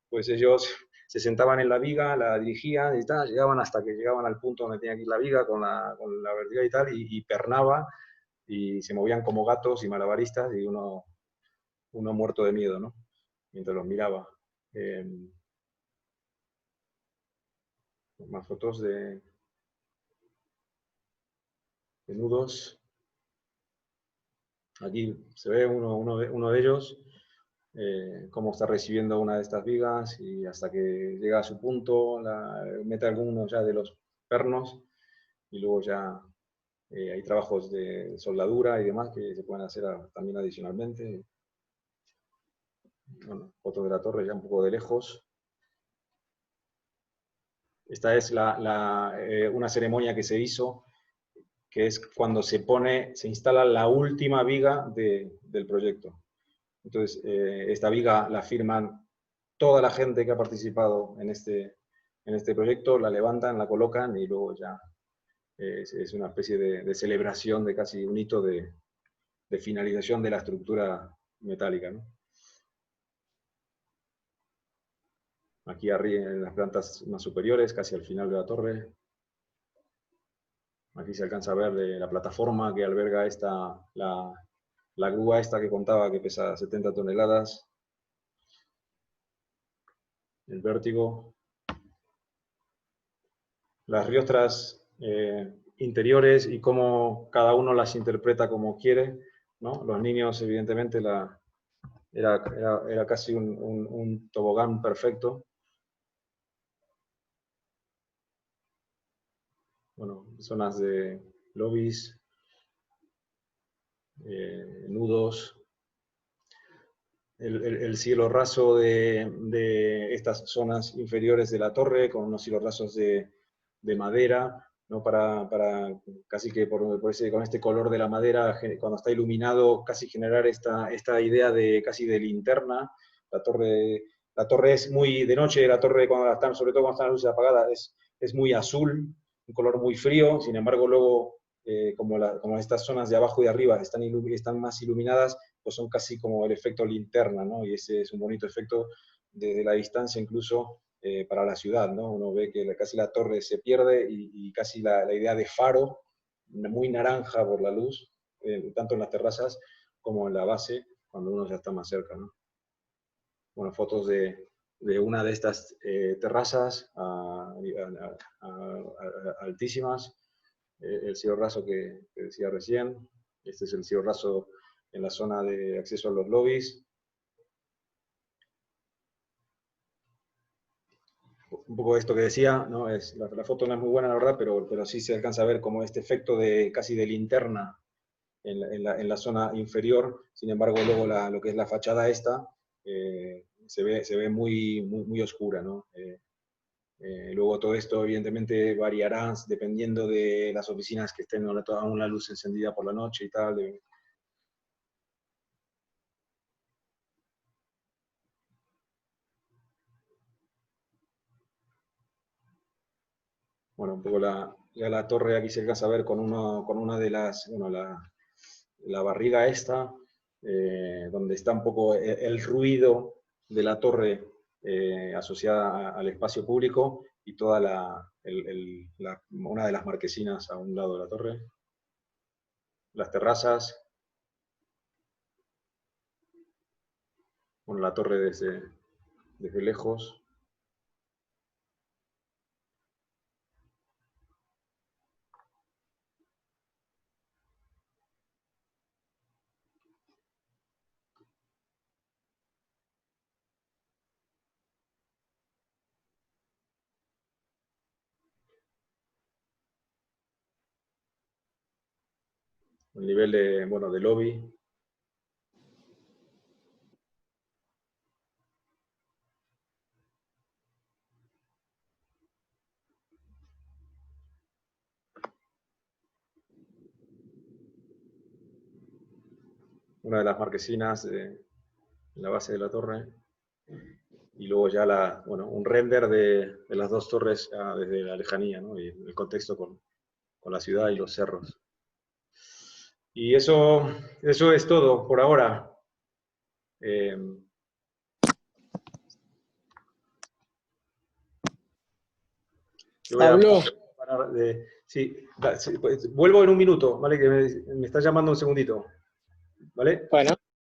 pues ellos se sentaban en la viga, la dirigían y tal, llegaban hasta que llegaban al punto donde tenía que ir la viga con la vertical y tal, y pernaba, y se movían como gatos y malabaristas, y uno muerto de miedo, ¿no?, mientras los miraba. Más fotos de nudos. Aquí se ve uno de ellos, cómo está recibiendo una de estas vigas, y hasta que llega a su punto, mete algunos ya de los pernos, y luego ya hay trabajos de soldadura y demás que se pueden hacer también adicionalmente. Bueno, fotos de la torre ya un poco de lejos. Esta es una ceremonia que se hizo, que es cuando se instala la última viga del proyecto. Entonces, esta viga la firman toda la gente que ha participado en este proyecto, la levantan, la colocan, y luego ya es una especie de celebración, de casi un hito de finalización de la estructura metálica, ¿no? Aquí arriba, en las plantas más superiores, casi al final de la torre. Aquí se alcanza a ver la plataforma que alberga la grúa esta que contaba, que pesa 70 toneladas. El vértigo. Las riostras interiores y cómo cada uno las interpreta como quiere, ¿no? Los niños, evidentemente, era casi un tobogán perfecto. Bueno, zonas de lobbies, nudos, el cielo raso de estas zonas inferiores de la torre, con unos cielos rasos de madera, ¿no? Para casi que con este color de la madera, cuando está iluminado, casi generar esta idea casi de linterna. La torre es muy de noche, la torre, sobre todo cuando están las luces apagadas, es muy azul, un color muy frío, sin embargo luego, como estas zonas de abajo y arriba están más iluminadas, pues son casi como el efecto linterna, ¿no? Y ese es un bonito efecto desde la distancia incluso para la ciudad, ¿no? Uno ve que casi la torre se pierde y casi la idea de faro, muy naranja por la luz, tanto en las terrazas como en la base, cuando uno ya está más cerca, ¿no? Bueno, fotos de una de estas terrazas altísimas, el cielo raso que decía recién. Este es el cielo raso en la zona de acceso a los lobbies. Un poco esto que decía, ¿no? La foto no es muy buena, la verdad, pero sí se alcanza a ver como este efecto casi de linterna en la zona inferior. Sin embargo, luego lo que es la fachada esta se ve muy oscura, ¿no? Luego todo esto evidentemente variará dependiendo de las oficinas que estén con toda una luz encendida por la noche y tal. Bueno, un poco ya la torre aquí se alcanza a ver con una de las, bueno, la barriga esta, donde está un poco el ruido de la torre asociada al espacio público y toda una de las marquesinas a un lado de la torre. Las terrazas. Bueno, la torre desde lejos. El nivel de lobby. Una de las marquesinas en la base de la torre. Y luego ya un render de las dos torres desde la lejanía, ¿no? Y el contexto con la ciudad y los cerros. Y eso es todo por ahora. Pablo, sí, pues, vuelvo en un minuto, ¿vale? Que me está llamando un segundito, ¿vale? bueno.